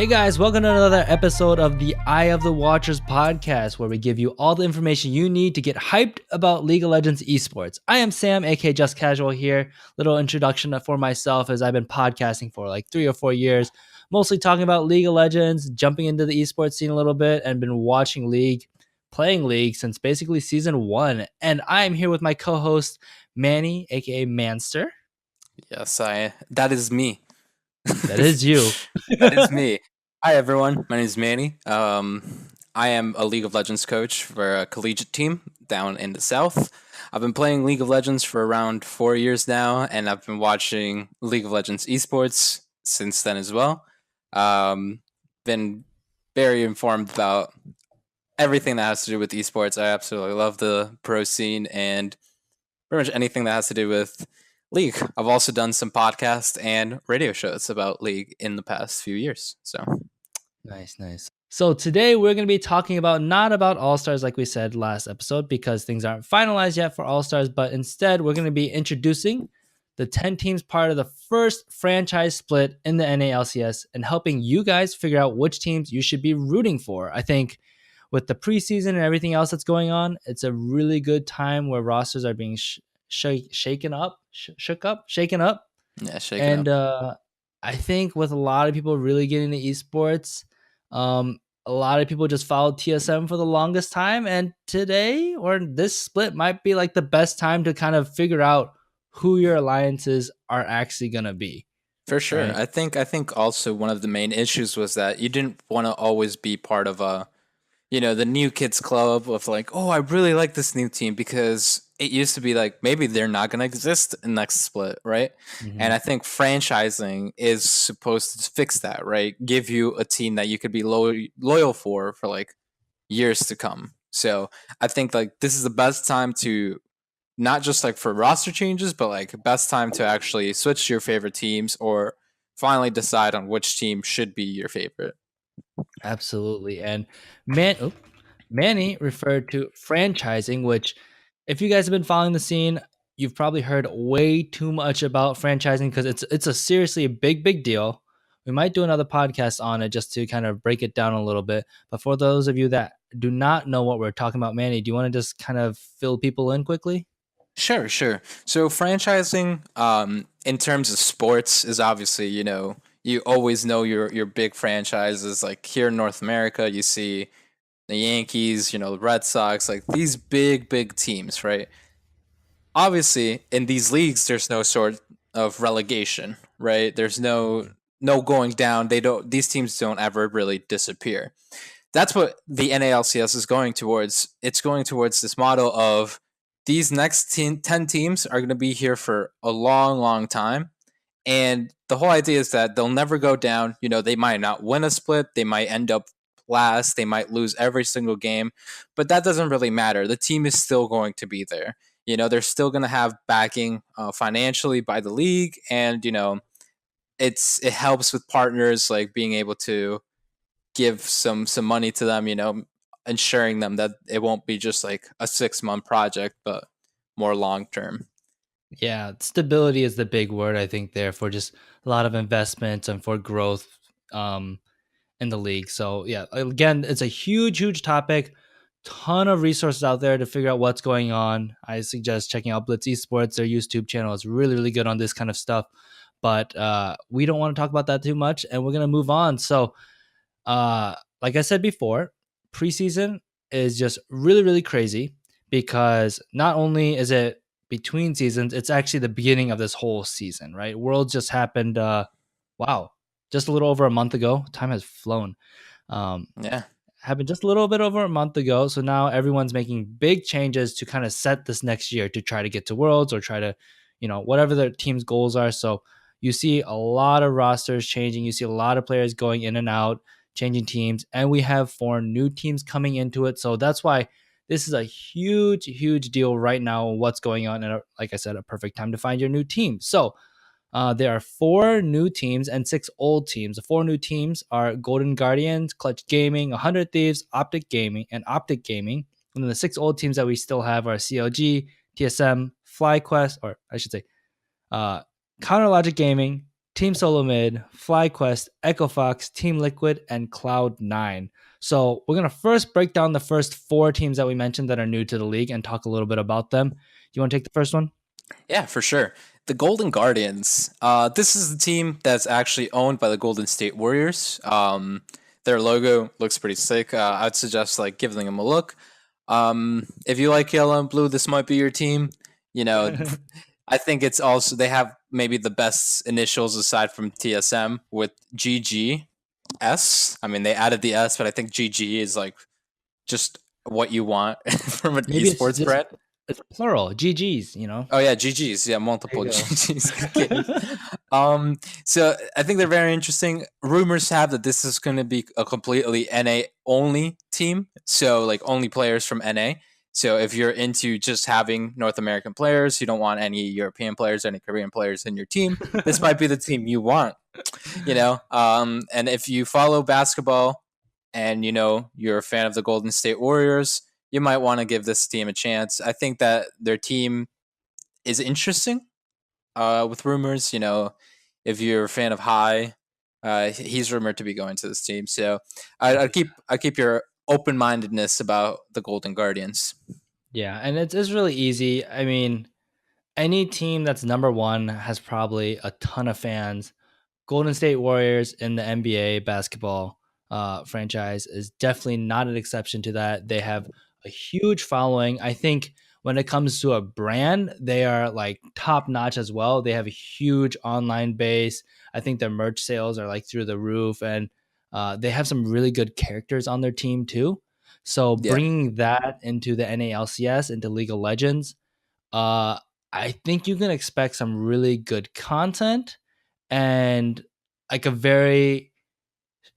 Hey guys, welcome to another episode of the Eye of the Watchers podcast, where we give you all the information you need to get hyped about League of Legends esports. I am Sam, aka Just Casual here. Little introduction for myself, as I've been podcasting for like 3 or 4 years, mostly talking about League of Legends, jumping into the esports scene a little bit, and been watching League, playing League since basically season 1. And I am here with my co-host, Manny, aka Manster. Yes, that is me. That is you. That is me. Hi everyone, my name is Manny. I am a League of Legends coach for a collegiate team down in the South. I've been playing League of Legends for around 4 years now, and I've been watching League of Legends esports since then as well. Been very informed about everything that has to do with esports. I absolutely love the pro scene and pretty much anything that has to do with League. I've also done some podcasts and radio shows about League in the past few years. So Nice. So today we're going to be talking about not about All-Stars like we said last episode, because things aren't finalized yet for All-Stars, but instead we're going to be introducing the 10 teams part of the first franchise split in the NA LCS and helping you guys figure out which teams you should be rooting for. I think with the preseason and everything else that's going on, it's a really good time where rosters are being shaken up. yeah, shake it And up. I think with a lot of people really getting into esports, a lot of people just followed TSM for the longest time. And today, or this split, might be like the best time to kind of figure out who your alliances are actually going to be. For sure. Right. I think also one of the main issues was that you didn't want to always be part of the new kids club of like, oh, I really like this new team, because it used to be like maybe they're not going to exist in next split, right? And I think franchising is supposed to fix that, right? Give you a team that you could be loyal for like years to come. So I think like this is the best time to not just like for roster changes, but like best time to actually switch to your favorite teams or finally decide on which team should be your favorite. Absolutely. And Manny referred to franchising, which, if you guys have been following the scene, you've probably heard way too much about franchising, because it's a seriously big deal. We might do another podcast on it just to kind of break it down a little bit. But for those of you that do not know what we're talking about, Manny, do you want to just kind of fill people in quickly? Sure. So franchising, in terms of sports, is obviously you always know your big franchises. Like here in North America, you see the Yankees, the Red Sox, like these big teams, right? Obviously, in these leagues, there's no sort of relegation, right? There's no going down. These teams don't ever really disappear. That's what the NALCS is going towards. It's going towards this model of these next 10 teams are going to be here for a long time. And the whole idea is that they'll never go down. They might not win a split. They might end up last. They might lose every single game. But that doesn't really matter. The team is still going to be there. They're still going to have backing financially by the league. And, it helps with partners like being able to give some money to them, ensuring them that it won't be just like a 6-month project, but more long term. Yeah, stability is the big word, I think, there for just a lot of investment and for growth in the league. So yeah, again, it's a huge topic. Ton of resources out there to figure out what's going on. I suggest checking out Blitz Esports. Their YouTube channel is really good on this kind of stuff. But we don't want to talk about that too much, and we're gonna move on. So, like I said before, preseason is just really crazy, because not only is it between seasons, it's actually the beginning of this whole season, right? Worlds just happened. Wow, just a little over a month ago. Time has flown. Yeah. Happened just a little bit over a month ago. So now everyone's making big changes to kind of set this next year to try to get to Worlds, or try to, whatever their team's goals are. So you see a lot of rosters changing. You see a lot of players going in and out, changing teams, and we have 4 new teams coming into it. So that's why this is a huge deal right now. What's going on, and like I said, a perfect time to find your new team. So there are 4 new teams and 6 old teams. The 4 new teams are Golden Guardians, Clutch Gaming, 100 Thieves, Optic Gaming, and Optic Gaming. And then the 6 old teams that we still have are CLG, TSM, FlyQuest, or I should say, Counter Logic Gaming, Team Solo Mid, FlyQuest, Echo Fox, Team Liquid, and Cloud9. So we're gonna first break down the first four teams that we mentioned that are new to the league and talk a little bit about them. You want to take the first one? Yeah, for sure. The Golden Guardians. This is the team that's actually owned by the Golden State Warriors. Their logo looks pretty sick. I'd suggest like giving them a look. If you like yellow and blue, this might be your team. You know, I think it's also they have maybe the best initials aside from TSM with GGS. I mean, they added the S, but I think GG is like just what you want from an Maybe it's esports just brand. it's plural, GGs, you know? Oh yeah, GGs. Yeah, multiple There you GGs. Okay. go. So I think they're very interesting. Rumors have that this is going to be a completely NA only team. So like only players from NA. So if you're into just having North American players, you don't want any European players, any Korean players in your team. This might be the team you want. And if you follow basketball, and you're a fan of the Golden State Warriors, you might want to give this team a chance. I think that their team is interesting. With rumors, if you're a fan of High, he's rumored to be going to this team. So I keep your open mindedness about the Golden Guardians. Yeah, and it's really easy. I mean, any team that's number one has probably a ton of fans. Golden State Warriors in the NBA basketball franchise is definitely not an exception to that. They have a huge following. I think when it comes to a brand, they are like top notch as well. They have a huge online base. I think their merch sales are like through the roof, and they have some really good characters on their team too. So Yeah, bringing that into the NALCS, into League of Legends, uh, I think you can expect some really good content and like a very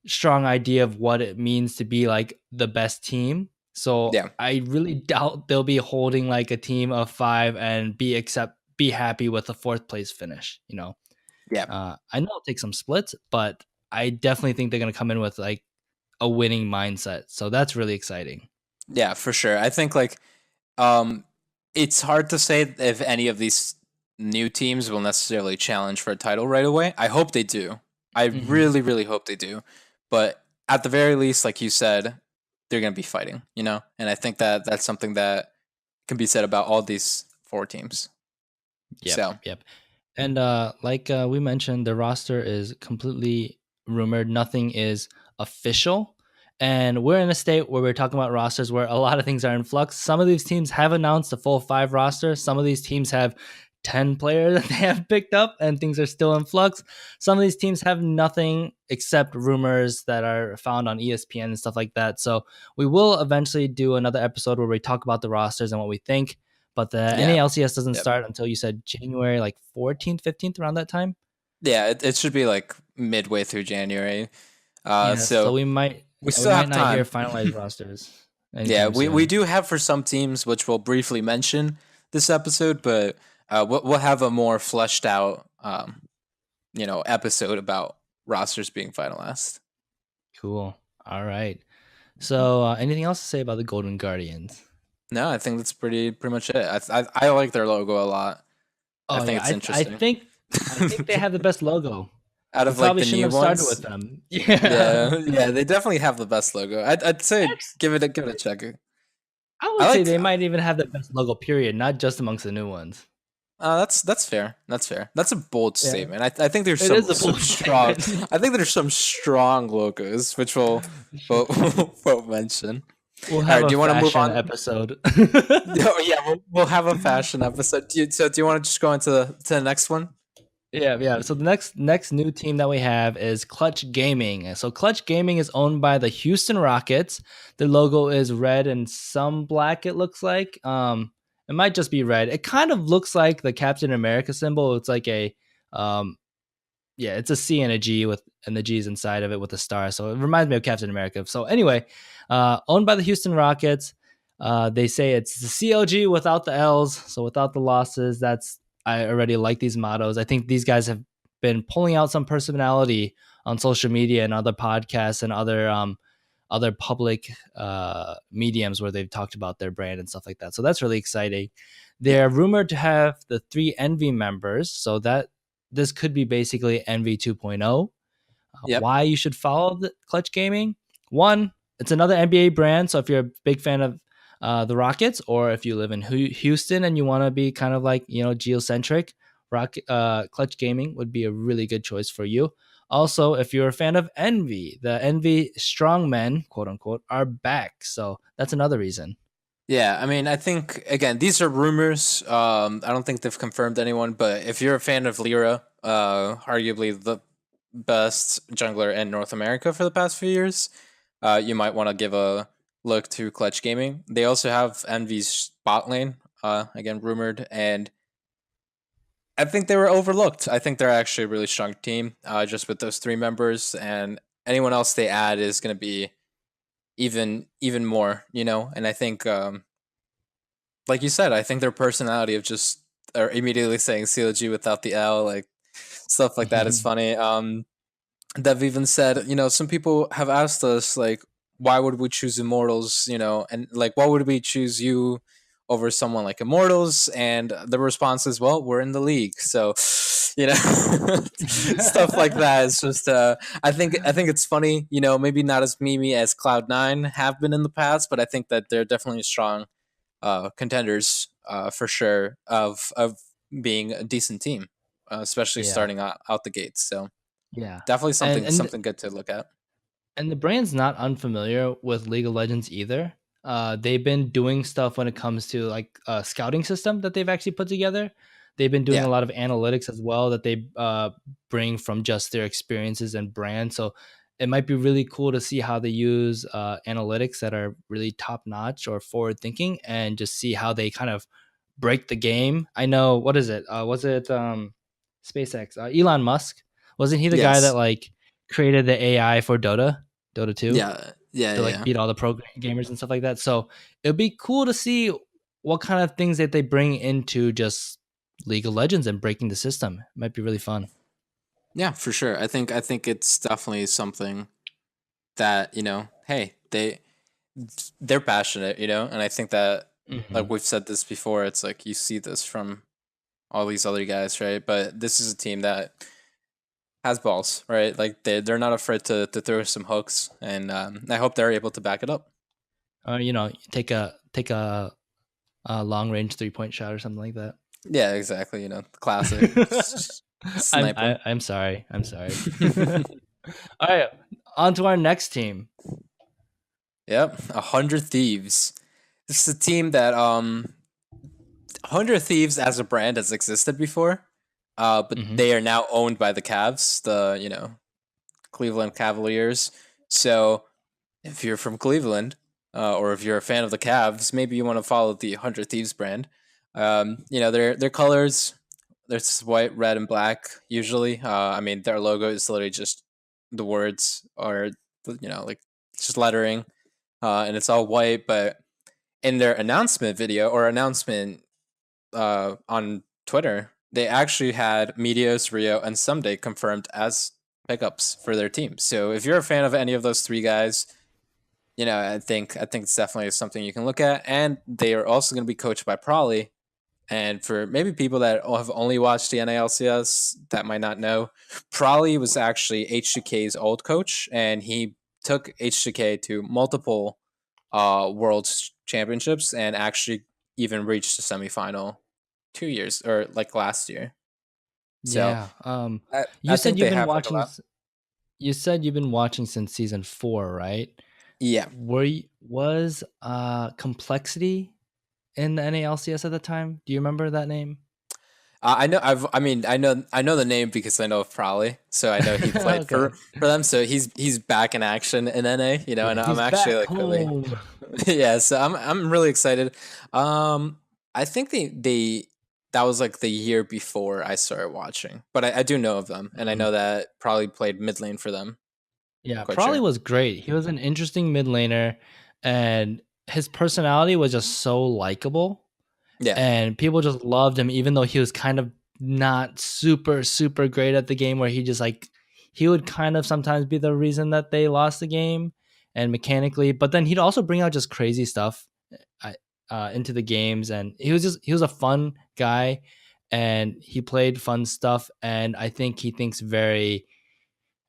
strong idea of what it means to be like the best team. So yeah, I really doubt they'll be holding like a team of five and be happy with the fourth place finish. yeah, I know it'll take some splits, but I definitely think they're gonna come in with like a winning mindset. So that's really exciting. yeah, for sure. I think like um, it's hard to say if any of these new teams will necessarily challenge for a title right away. I hope they do. I Hmm. really, really hope they do. But at the very least, like you said, they're going to be fighting. And I think that that's something that can be said about all these four teams. Yep, So, yep. And like we mentioned, the roster is completely rumored. Nothing is official. And we're in a state where we're talking about rosters where a lot of things are in flux. Some of these teams have announced a full five roster. Some of these teams have 10 players that they have picked up and things are still in flux. Some of these teams have nothing except rumors that are found on ESPN and stuff like that. So we will eventually do another episode where we talk about the rosters and what we think. But the yeah. NALCS doesn't Yep. start until you said January like 14th, 15th, around that time. Yeah, it should be like midway through January. Yeah, so So we we still might have not hear time. finalized rosters Yeah, anytime we soon. do have for some teams, which we'll briefly mention this episode, but we'll have a more fleshed out, episode about rosters being finalized. Cool. All right. So, anything else to say about the Golden Guardians? No, I think that's pretty much it. I like their logo a lot. I Oh think yeah, it's interesting. I think they have the best logo. Out We of like probably the shouldn't new have started with ones, them. Yeah. yeah, they definitely have the best logo. I'd say Actually, give it a check. I I would say like they might even have the best logo period, not just amongst the new ones. that's fair. That's fair. That's a bold Yeah. statement. I think there's It some is a some bold strong. statement. I think there's some strong logos which we'll, we'll mention. We'll All have right. a Do you want to move fashion on? episode. Oh yeah, we'll have a fashion episode. Do you want to just go into the next one? Yeah, yeah. So the next new team that we have is Clutch Gaming. So Clutch Gaming is owned by the Houston Rockets. The logo is red and some black, it looks like. It might just be red. It kind of looks like the Captain America symbol. It's like a um yeah, it's a C and a G with and the G's inside of it with a star. So it reminds me of Captain America. So anyway, owned by the Houston Rockets. They say it's the CLG without the L's, so without the losses. That's I already like these mottos. I think these guys have been pulling out some personality on social media and other podcasts and other public mediums where they've talked about their brand and stuff like that. So that's really exciting. Yeah. They're rumored to have the three Envy members, so that this could be basically NV 2.0. Yep. Why you should follow the Clutch Gaming? One, it's another NBA brand. So if you're a big fan of the Rockets, or if you live in Houston and you want to be kind of like, geocentric, Clutch Gaming would be a really good choice for you. Also, if you're a fan of Envy, the Envy strongmen, quote unquote, are back. So that's another reason. Yeah, I mean, I think again, these are rumors. I don't think they've confirmed anyone, but if you're a fan of Lyra, arguably the best jungler in North America for the past few years, you might want to give a look to Clutch Gaming. They also have Envy's bot lane, again rumored, and I think they were overlooked. I think they're actually a really strong team, just with those three members, and anyone else they add is going to be even more, And I think, like you said, I think their personality of just or immediately saying CLG without the L, like stuff like that is funny. They've even said, some people have asked us like, why would we choose Immortals, and like, why would we choose you over someone like Immortals? And the response is, well, we're in the league, so stuff like that. It's just, I think it's funny, maybe not as memey as Cloud9 have been in the past, but I think that they're definitely strong contenders for sure of being a decent team, especially Yeah. starting out the gates. So Yeah. definitely And and something good to look at. And the brand's not unfamiliar with League of Legends either. They've been doing stuff when it comes to like a scouting system that they've actually put together. They've been doing a Yeah. lot of analytics as well that they bring from just their experiences and brand. So it might be really cool to see how they use analytics that are really top notch or forward thinking, and just see how they kind of break the game. I know, what is it? Was it SpaceX? Elon Musk, wasn't he the guy that Yes. like created the AI for Dota 2 Yeah. Yeah. to Yeah. like Yeah. beat all the pro gamers and stuff like that. So it'd be cool to see what kind of things that they bring into just League of Legends and breaking the system. It might be really fun. Yeah, for sure. I think it's definitely something that, hey, they're passionate, and I think that, like Hmm. we've said this before, it's like you see this from all these other guys, right? But this is a team that has balls, right? Like they're not afraid to throw some hooks, and I hope they're able to back it up. Take a long range 3 point shot or something like that. Yeah, exactly. Classic. I'm Snipe I, them. I'm sorry. I'm sorry. All right, on to our next team. Yep, 100 Thieves. This is a team that 100 Thieves as a brand has existed before, but Hmm. they are now owned by the Cavs, the Cleveland Cavaliers. So if you're from Cleveland, or if you're a fan of the Cavs, maybe you want to follow the 100 Thieves brand. Their colors, there's white, red, and black usually. I mean, their logo is literally just the words, or like just lettering, and it's all white. But in their announcement video or announcement on Twitter, they actually had Meteos, Rio, and Someday confirmed as pickups for their team. So if you're a fan of any of those three guys, I think it's definitely something you can look at. And they are also going to be coached by Prolly. And for maybe people that have only watched the NA LCS that might not know, Prolly was actually H2K's old coach, and he took H2K to multiple world championships and actually even reached the semifinal 2 years or like last year. So Yeah. I You said think you've they been have like a watching. lot. You said you've been watching since season 4, right? Yeah. Was Complexity in the NALCS at the time? Do you remember that name? I know. I know the name because I know of Prolly, so I know he played for Okay. for them. So he's back in action in NA. Yeah, And I'm he's actually back like really, home. yeah. So I'm really excited. I think they that was like the year before I started watching, but I do know of them, and I Mhm. know that probably played mid lane for them. I'm Yeah, quite probably sure. was great. He was an interesting mid laner, and his personality was just so likable, Yeah. and people just loved him, even though he was kind of not super great at the game. Where he just like he would kind of sometimes be the reason that they lost the game, and mechanically, but then he'd also bring out just crazy stuff into the games, and he was a fun guy. and he played fun stuff. And I think he thinks very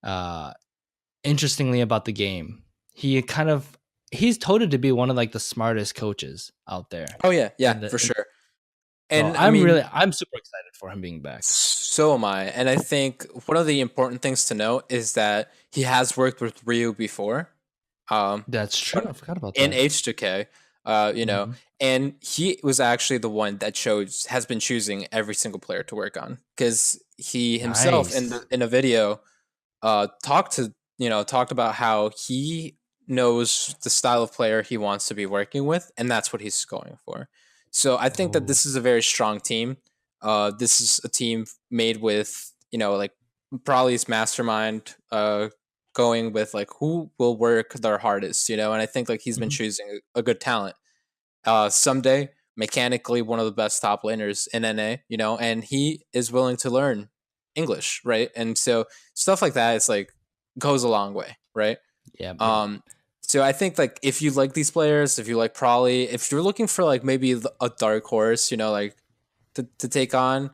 uh, interestingly about the game. He kind of he's touted to be one of like the smartest coaches out there. Oh yeah, yeah, In the for sure. so And I mean, I'm super excited for him being back. so am I. And I think one of the important things to note is that he has worked with Ryu before. Um, That's true. when I forgot about in that. H2K, you know, Mhm. and he was actually the one that has been choosing every single player to work on because he himself Nice. in a video talked about how he knows the style of player he wants to be working with, and that's what he's going for. So I think that Oh. this is a very strong team. This is a team made with like probably his mastermind going with like who will work their hardest, and I think like he's been Mhm. choosing a good talent. Someday mechanically one of the best top laners in NA, and he is willing to learn English, right? And so stuff like that is like goes a long way, right? Yeah, yeah. Um, so I think like if you like these players, if you like Prolly, if you're looking for like maybe a dark horse, like to take on,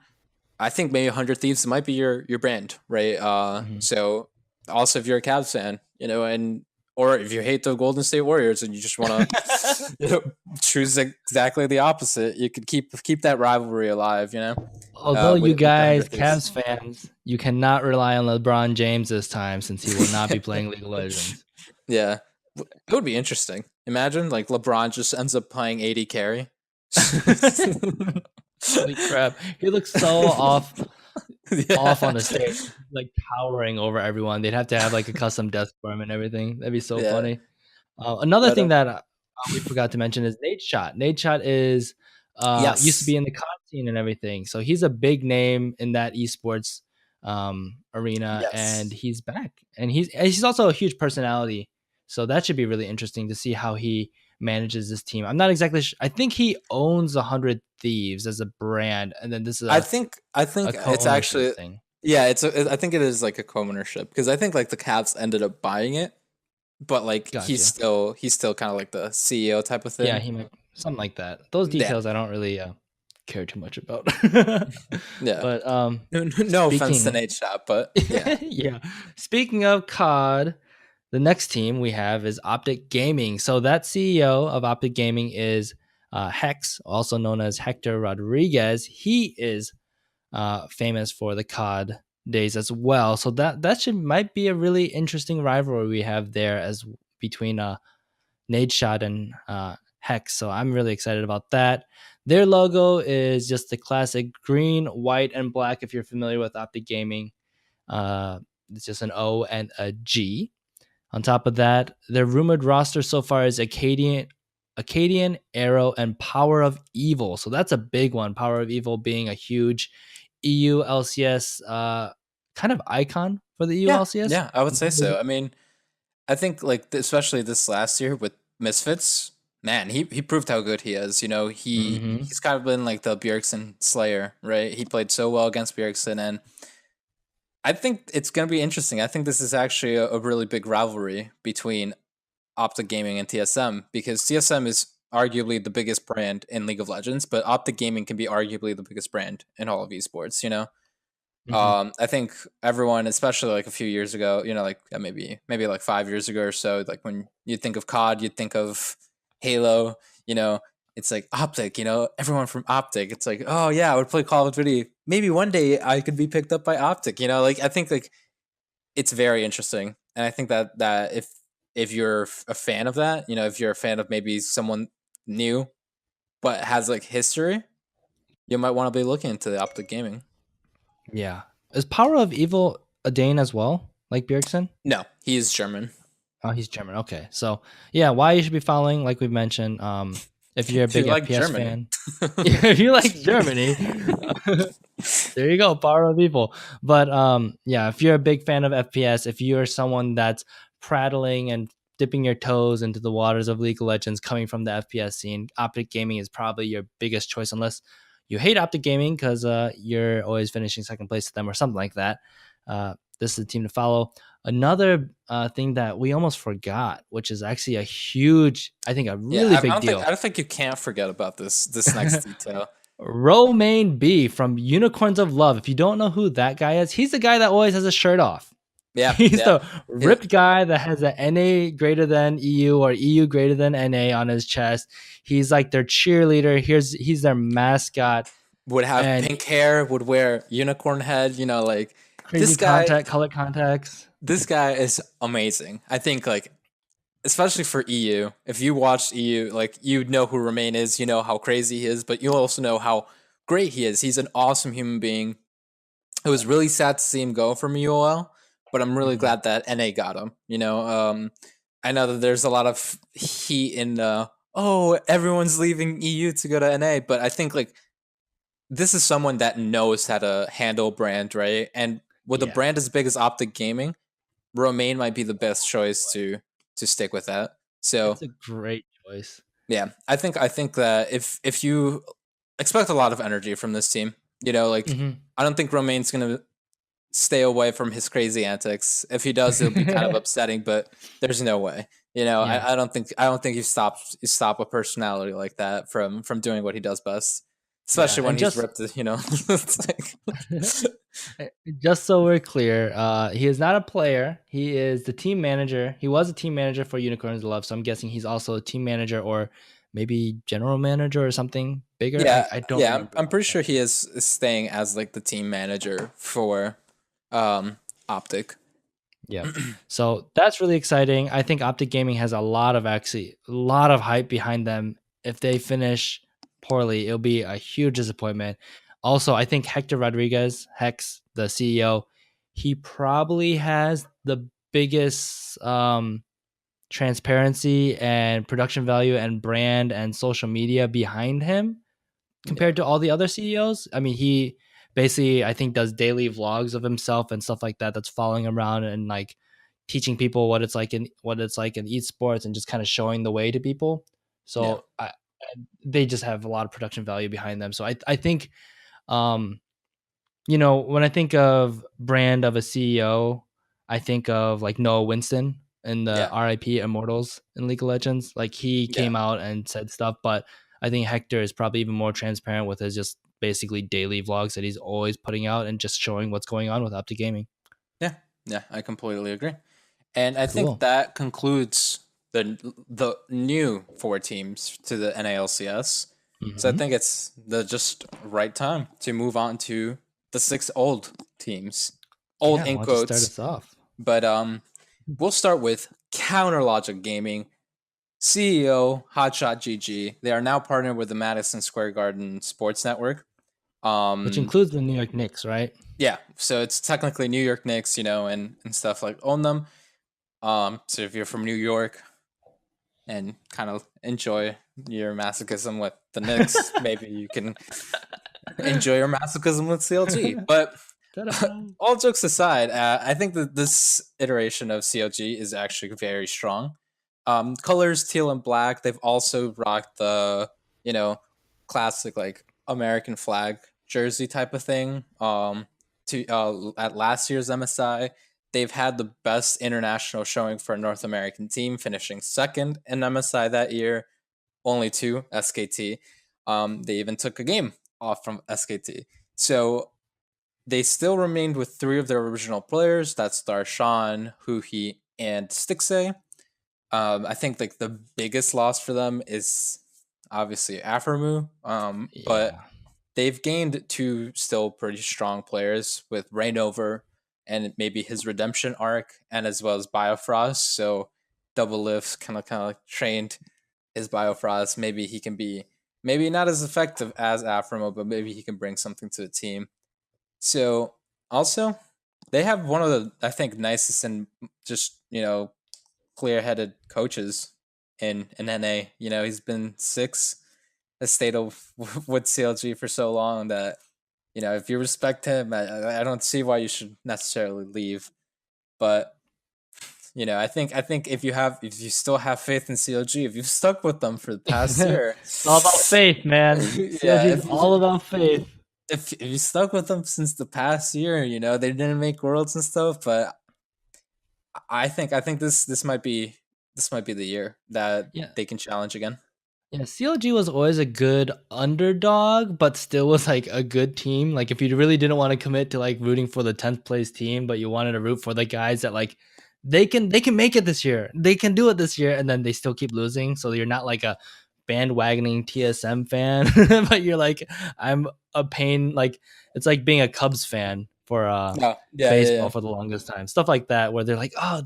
I think maybe 100 Thieves might be your brand, right? Mhm. So also if you're a Cavs fan, and or if you hate the Golden State Warriors and you just want to choose exactly the opposite, you could keep that rivalry alive, Although you with the 100 guys, Thieves. Cavs fans, you cannot rely on LeBron James this time since he will not be playing League of Legends. Yeah, it would be interesting. Imagine like LeBron just ends up playing 80 carry. Holy crap. He looks so off on Yeah, the stage, like towering over everyone. They'd have to have like a custom desk for him and everything. That'd be so yeah, funny. Another but thing that we forgot to mention is Nate Shot. Nate Shot is used to yes, be in the COD scene and everything, so he's a big name in that esports arena, and yes. he's back. And he's also a huge personality, so that should be really interesting to see how he manages this team. I'm not exactly. I think he owns 100 Thieves as a brand, and then this is I think a it's co-ownership actually thing. yeah, I think it is like a co-ownership because I think like the Cavs ended up buying it, but like Gotcha. he's still kind of like the CEO type of Yeah, thing. he might something like that. Those Yeah, details I don't really care too much about. yeah. But No offense to speaking Nate Shot, but yeah. yeah, speaking of COD, the next team we have is Optic Gaming. So that CEO of Optic Gaming is Hex, also known as Hector Rodriguez. He is famous for the COD days as well. So that should might be a really interesting rivalry we have there as between Nadeshot and Hex. So I'm really excited about that. Their logo is just the classic green, white, and black. If you're familiar with Optic Gaming, it's just an O and a G. On top of that, their rumored roster so far is Acadian, Arrow, and Power of Evil. So that's a big one. Power of Evil being a huge EU LCS kind of icon for the EU Yeah, LCS. yeah, I would say so. I mean, I think like especially this last year with Misfits, man, he proved how good he is. Mm-hmm. He's kind of been like the Bjergsen Slayer, right? He played so well against Bjergsen, and I think it's gonna be interesting. I think this is actually a really big rivalry between Optic Gaming and TSM because TSM is arguably the biggest brand in League of Legends, but Optic Gaming can be arguably the biggest brand in all of esports. Mm-hmm. I think everyone, especially like a few years ago, like maybe like 5 years ago or so, like when you think of COD, you think of Halo. You know, it's like Optic. Everyone from Optic. It's like, oh yeah, I would play Call of Duty. Maybe one day I could be picked up by Optic. Like I think like it's very interesting, and I think that if you're a fan of that, if you're a fan of maybe someone new but has like history, you might want to be looking into the Optic Gaming. Yeah. Is Power of Evil a Dane as well, like Bjergsen? No, he is German. Oh, he's German. Okay. So, yeah, why you should be following, like we mentioned, if you're a If you big like FPS Germany. fan, if you like Germany, there you go, Power of Evil. But yeah, if you're a big fan of FPS, if you're someone that's prattling and dipping your toes into the waters of League of Legends coming from the FPS scene, Optic Gaming is probably your biggest choice, unless you hate Optic Gaming because you're always finishing second place to them or something like that. This is the team to follow. Another thing that we almost forgot, which is actually a huge, I think, a Yeah, really big I deal. don't think you can't forget about this next detail. Romaine B from Unicorns of Love. If you don't know who that guy is, he's the guy that always has a shirt off. Yeah, He's yeah. the ripped guy that has an NA greater than EU or EU greater than NA on his chest. He's like their cheerleader. He's their mascot Would have and pink hair, would wear unicorn head, like this crazy guy color contacts. this guy is amazing. I think like especially for EU, if you watch EU, like you know who Romain is, you know how crazy he is, but you'll also know how great he is. He's an awesome human being. It was really sad to see him go from UOL, but I'm really Mhm. glad that NA got him. I know that there's a lot of heat in everyone's leaving EU to go to NA, but I think like this is someone that knows how to handle brand, right? And with a Yeah, brand as big as Optic Gaming, Romain might be the best choice to stick with that. So it's a great choice. yeah, I think that if you expect a lot of energy from this team, like Mhm. I don't think Romain's gonna stay away from his crazy antics. If he does, it'll be kind of upsetting, but there's no way. Yeah, I don't think you stop a personality like that from doing what he does best. yeah, Especially when and he's just ripped, it's like just so we're clear, he is not a player. He is the team manager. He was a team manager for Unicorns of Love, so I'm guessing he's also a team manager or maybe general manager or something bigger. I, yeah, I don't yeah. I'm, remember. I'm pretty sure he is staying as like the team manager for Optic. Yep. So that's really exciting. I think Optic Gaming has a lot of hype behind them. If they finish poorly, it'll be a huge disappointment. Also, I think Hector Rodriguez, Hex, the CEO, he probably has the biggest transparency and production value and brand and social media behind him Yeah, compared to all the other CEOs. I mean, he basically I think does daily vlogs of himself and stuff like that. That's following around and like teaching people what it's like in esports and just kind of showing the way to people. yeah, So they just have a lot of production value behind them. So I think um, when I think of brand of a CEO, I think of like Noah Winston and the yeah, RIP Immortals in League of Legends. Like he yeah, came out and said stuff, but I think Hector is probably even more transparent with his just basically daily vlogs that he's always putting out and just showing what's going on with Opti Gaming. yeah, yeah. I completely agree. And I think Cool. that concludes the new four teams to the NALCS. So I Hmm. think it's the just right time to move on to the six old teams, old Yeah, in why don't you start quotes. us off? But we'll start with Counter Logic Gaming CEO Hotshot GG. They are now partnered with the Madison Square Garden Sports Network. Which Um, includes the New York Knicks, right? yeah, so it's technically New York Knicks, and stuff like own them. So if you're from New York and kind of enjoy your masochism with the Knicks, maybe you can enjoy your masochism with CLG. But Ta-da. all jokes aside, I think that this iteration of CLG is actually very strong. Colors teal and black. They've also rocked the you know classic like American flag jersey type of thing. To at last year's MSI, they've had the best international showing for a North American team, finishing second in MSI that year, only to SKT. They even took a game off from SKT. So they still remained with three of their original players. That's Darshan, Huhi, and Stixay. I think like the biggest loss for them is obviously Aframu. But Yeah. they've gained two still pretty strong players with Rainover and maybe his redemption arc, and as well as Biofrost. So Double Lift kind of like trained his Biofrost. Maybe he can be maybe not as effective as Aframo, but maybe he can bring something to the team. So also, they have one of the I think nicest and just clear headed coaches in NA. He's been six, has stayed with CLG for so long that if you respect him, I don't see why you should necessarily leave. But I think if you still have faith in CLG, if you've stuck with them for the past year, It's all about faith, man. CLG yeah, is all about faith. if you stuck with them since the past year, they didn't make worlds and stuff, but I think this might be the year that Yeah. they can challenge again. Yeah, CLG was always a good underdog, but still was like a good team. Like if you really didn't want to commit to like rooting for the 10th place team, but you wanted to root for the guys that like they can make it this year. They can do it this year, and then they still keep losing. So you're not like a bandwagoning TSM fan, but you're like, I'm a pain, like it's like being a Cubs fan for No, yeah, yeah, baseball yeah. for the longest time. Stuff like that where they're like, oh,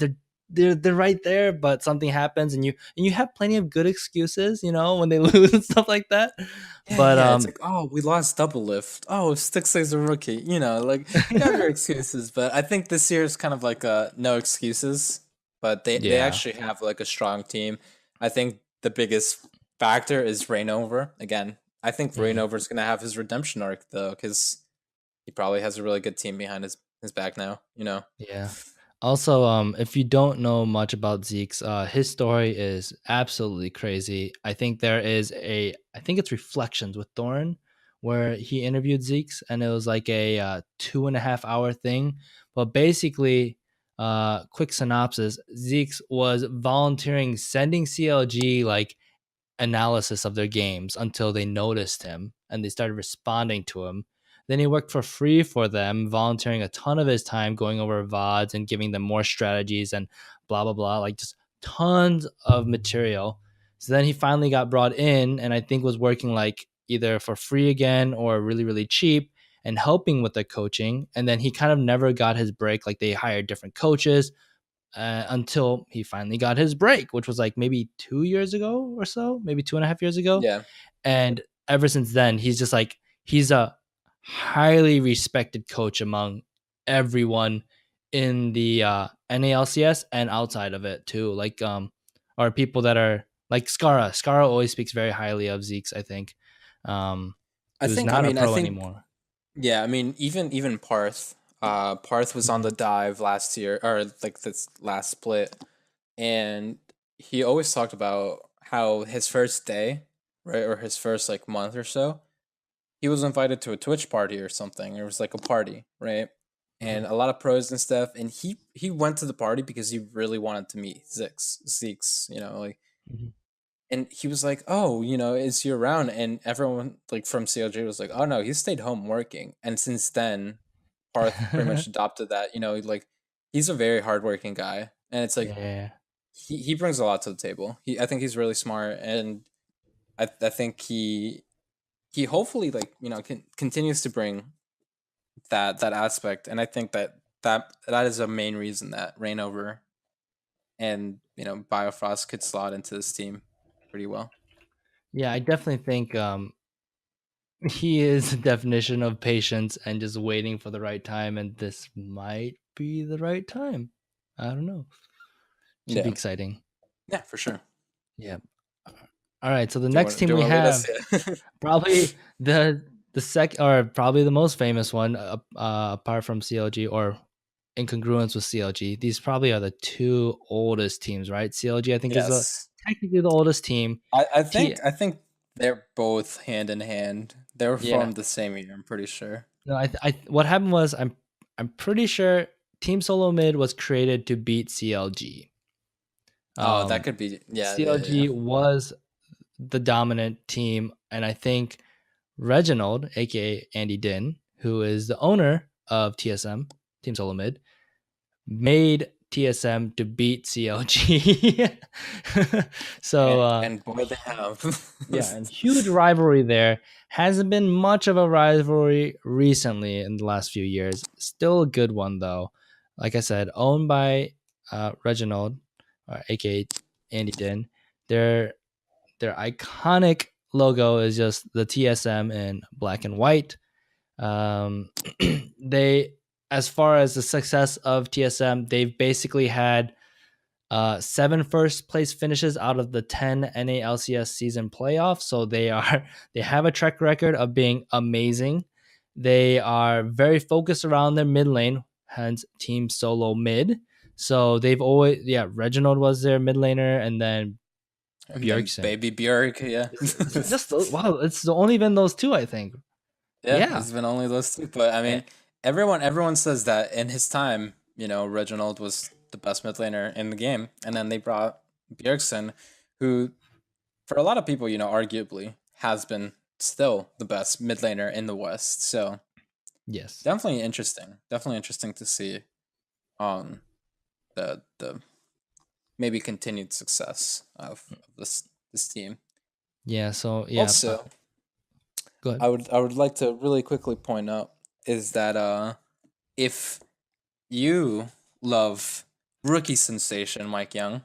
they're right there, but something happens, and you have plenty of good excuses, when they lose and stuff like that. Yeah, But yeah. It's like, oh, we lost double lift. Oh, Sticks is a rookie. Like you have your excuses, but I think this year is kind of like no excuses. But they yeah, actually have like a strong team. I think the biggest factor is Rainover. Again, I think mhm, Rainover's gonna have his redemption arc though, because he probably has a really good team behind his back now. yeah. Also, if you don't know much about Zeke's, his story is absolutely crazy. I think it's Reflections with Thorn, where he interviewed Zeke's, and it was like a 2.5 hour thing. But basically, quick synopsis: Zeke's was volunteering, sending CLG like analysis of their games until they noticed him and they started responding to him. Then he worked for free for them, volunteering a ton of his time going over VODs and giving them more strategies and blah, blah, blah, like just tons of material. So then he finally got brought in and I think was working like either for free again or really, really cheap and helping with the coaching. And then he kind of never got his break. Like they hired different coaches, until he finally got his break, which was like maybe 2 years ago or so, maybe 2.5 years ago. Yeah, And ever since then, he's just like, he's a highly respected coach among everyone in the NALCS and outside of it too. Like, are people that are like Skara. Skara always speaks very highly of Zeke's, I think, I who's think. I not a mean, I pro think. anymore. Yeah, I mean, even Parth. Parth was on the Mhm. dive last year, or like this last split, and he always talked about how his first day, right, or his first like month or so, he was invited to a Twitch party or something. It was like a party, right? And Mhm. a lot of pros and stuff. And he went to the party because he really wanted to meet Zeeks, like. Mhm. And he was like, "Oh, is he around?" And everyone like from CLJ was like, "Oh no, he stayed home working." And since then, Parth pretty much adopted that. Like he's a very hardworking guy, and it's like Yeah. he brings a lot to the table. I think he's really smart, and I think he hopefully like continues to bring that aspect. And I think that is a main reason that Rainover and Biofrost could slot into this team pretty well. Yeah, I definitely think he is the definition of patience and just waiting for the right time, and this might be the right time. I don't know. Should be Yeah, exciting. yeah, for sure. Yeah. All right. So the Do you next want do team you we want to lead us? have, Yeah. probably the sec or probably the most famous one, apart from CLG or in congruence with CLG. These probably are the two oldest teams, right? CLG I think is the Yes. technically the oldest team. I T think I think they're both hand in hand. They were Yeah. formed the same year, I'm pretty sure. No, what happened was I'm pretty sure Team Solo Mid was created to beat CLG. Oh, that Um, could be, yeah, yeah, yeah. CLG was the dominant team, and I think Reginald, aka Andy Din, who is the owner of TSM, Team Solo Mid, made TSM to beat CLG. so And boy they have. yeah, and huge rivalry there. Hasn't been much of a rivalry recently in the last few years. Still a good one though. Like I said, owned by Reginald, aka Andy Din. Their their iconic logo is just the TSM in black and white. Um, they, as far as the success of TSM, they've basically had seven first place finishes out of the 10 NA LCS season playoffs. So they have a track record of being amazing. They are very focused around their mid lane, hence Team Solo Mid. So they've always, yeah, Reginald was their mid laner, and then And then Bjergsen. baby Björk, yeah. Is it just those? Wow, it's only been those two, I think. Yeah, Yeah. it's been only those two. But I Eh, mean, everyone says that in his time, Reginald was the best mid laner in the game. And then they brought Bjergsen, who for a lot of people, arguably has been still the best mid laner in the West. So Yes. definitely interesting. Definitely interesting to see um the maybe continued success of this team. Yeah. So yeah. Also, Good. I would like to really quickly point out is that if you love rookie sensation Mike Young,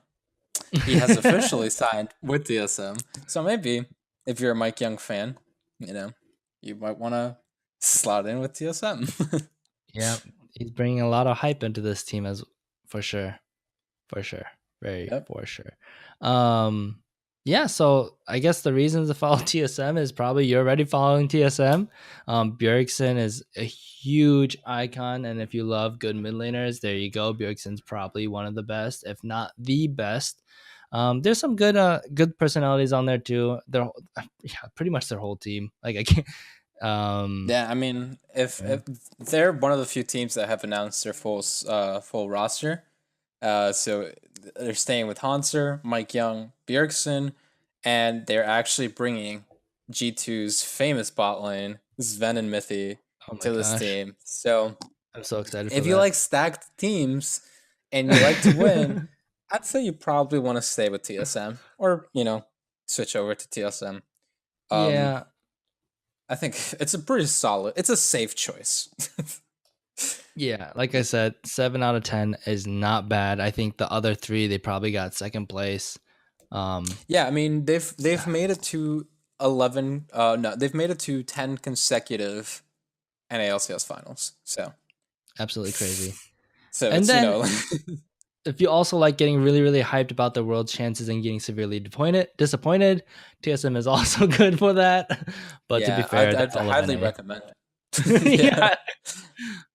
he has officially signed with DSM. So maybe if you're a Mike Young fan, you know, you might want to slot in with TSM. Yeah, he's bringing a lot of hype into this team as for sure. For sure. Very Yep. for sure. Um yeah, so I guess the reasons to follow TSM is probably you're already following TSM. Bjergsen is a huge icon, and if you love good mid laners, there you go. Bjergsen's probably one of the best, if not the best. There's some good personalities on there too. They're yeah, pretty much their whole team. Like I can't Yeah, I mean, if they're one of the few teams that have announced their full roster, so they're staying with Hanser, Mike Young, Bjergsen, and they're actually bringing G2's famous bot lane, Sven and Mithy, oh my to this gosh. team. So I'm so excited for if you that. like stacked teams and you like to win, I'd say you probably want to stay with TSM or, switch over to TSM. Um, Yeah, I think it's a pretty solid, it's a safe choice. yeah, like I said, 7 out of 10 is not bad. I think the other 3, they probably got 2nd place. Um, Yeah, I mean they've made it to 11 no, they've made it to 10 consecutive NALCS finals. absolutely crazy. So And it's, then if you also like getting really, really hyped about the world chances and getting severely disappointed, TSM is also good for that. But to be yeah, fair, I'd that's all of highly NA. recommend it. Yeah. Yeah.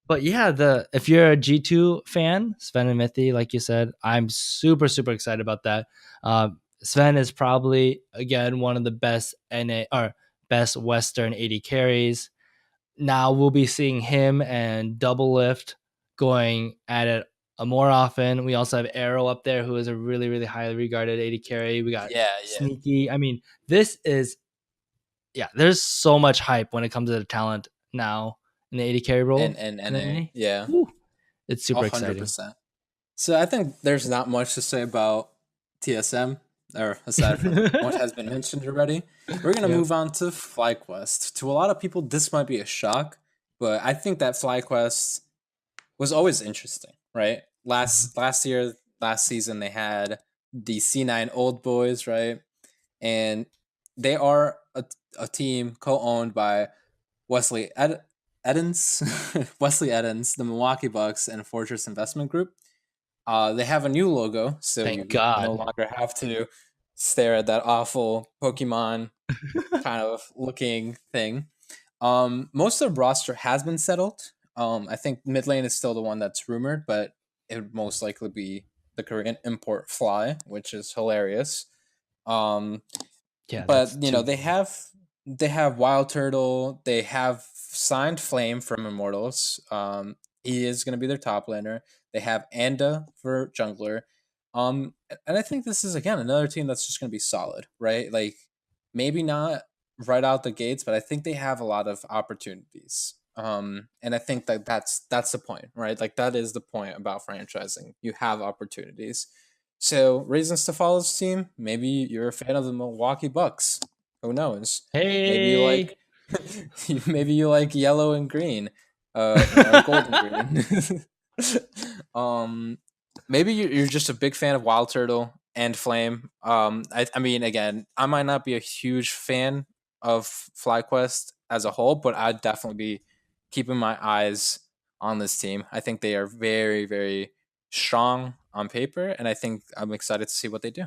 But yeah, the if you're a G2 fan, Sven and Mithy, like you said, I'm super, super excited about that. Sven is probably again one of the best NA or best Western AD carries. Now we'll be seeing him and Double Lift going at it more often. We also have Arrow up there, who is a really, really highly regarded AD carry. We got Yeah, yeah. Sneaky. I mean, this is yeah. There's so much hype when it comes to the talent now in the AD carry And role and in NA. NA. Yeah. Woo. It's super exciting. 100%. So I think there's not much to say about TSM, or aside from what has been mentioned already. We're gonna Yep. move on to FlyQuest. To a lot of people, this might be a shock, but I think that FlyQuest was always interesting, right? Mhm. Last season, they had the C9 Old Boys, right? And they are a team co-owned by Wesley Edens, Wesley Edens, the Milwaukee Bucks, and Fortress Investment Group. They have a new logo, so Thank you no God. longer have to stare at that awful Pokemon kind of looking thing. Most of the roster has been settled. I think mid lane is still the one that's rumored, but it would most likely be the Korean import Fly, which is hilarious. Um, Yeah, that's but too funny. they have Wild Turtle. They have signed Flame from Immortals. He is going to be their top laner. They have Anda for jungler. And I think this is again another team that's just going to be solid, right? Like maybe not right out the gates, but I think they have a lot of opportunities. And I think that that's the point, right? Like that is the point about franchising. You have opportunities. So reasons to follow this team? Maybe you're a fan of the Milwaukee Bucks. Who knows? Maybe you Hey. like maybe you like yellow and green, or gold and green. um, maybe you're just a big fan of Wild Turtle and Flame. I mean, again, I might not be a huge fan of FlyQuest as a whole, but I'd definitely be keeping my eyes on this team. I think they are very, very strong on paper, and I think I'm excited to see what they do.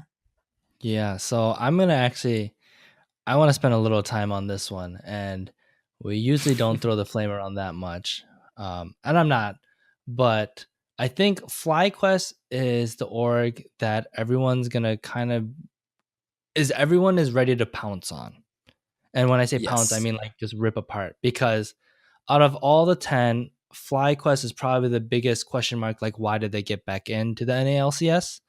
Yeah, so I'm gonna actually I want to spend a little time on this one, and we usually don't throw the flame around that much, and I'm not, but I think FlyQuest is the org that everyone's gonna kind of everyone is ready to pounce on, and when I say pounce, I Yes. mean like just rip apart because out of all the 10, FlyQuest is probably the biggest question mark. Like, why did they get back into the NALCS?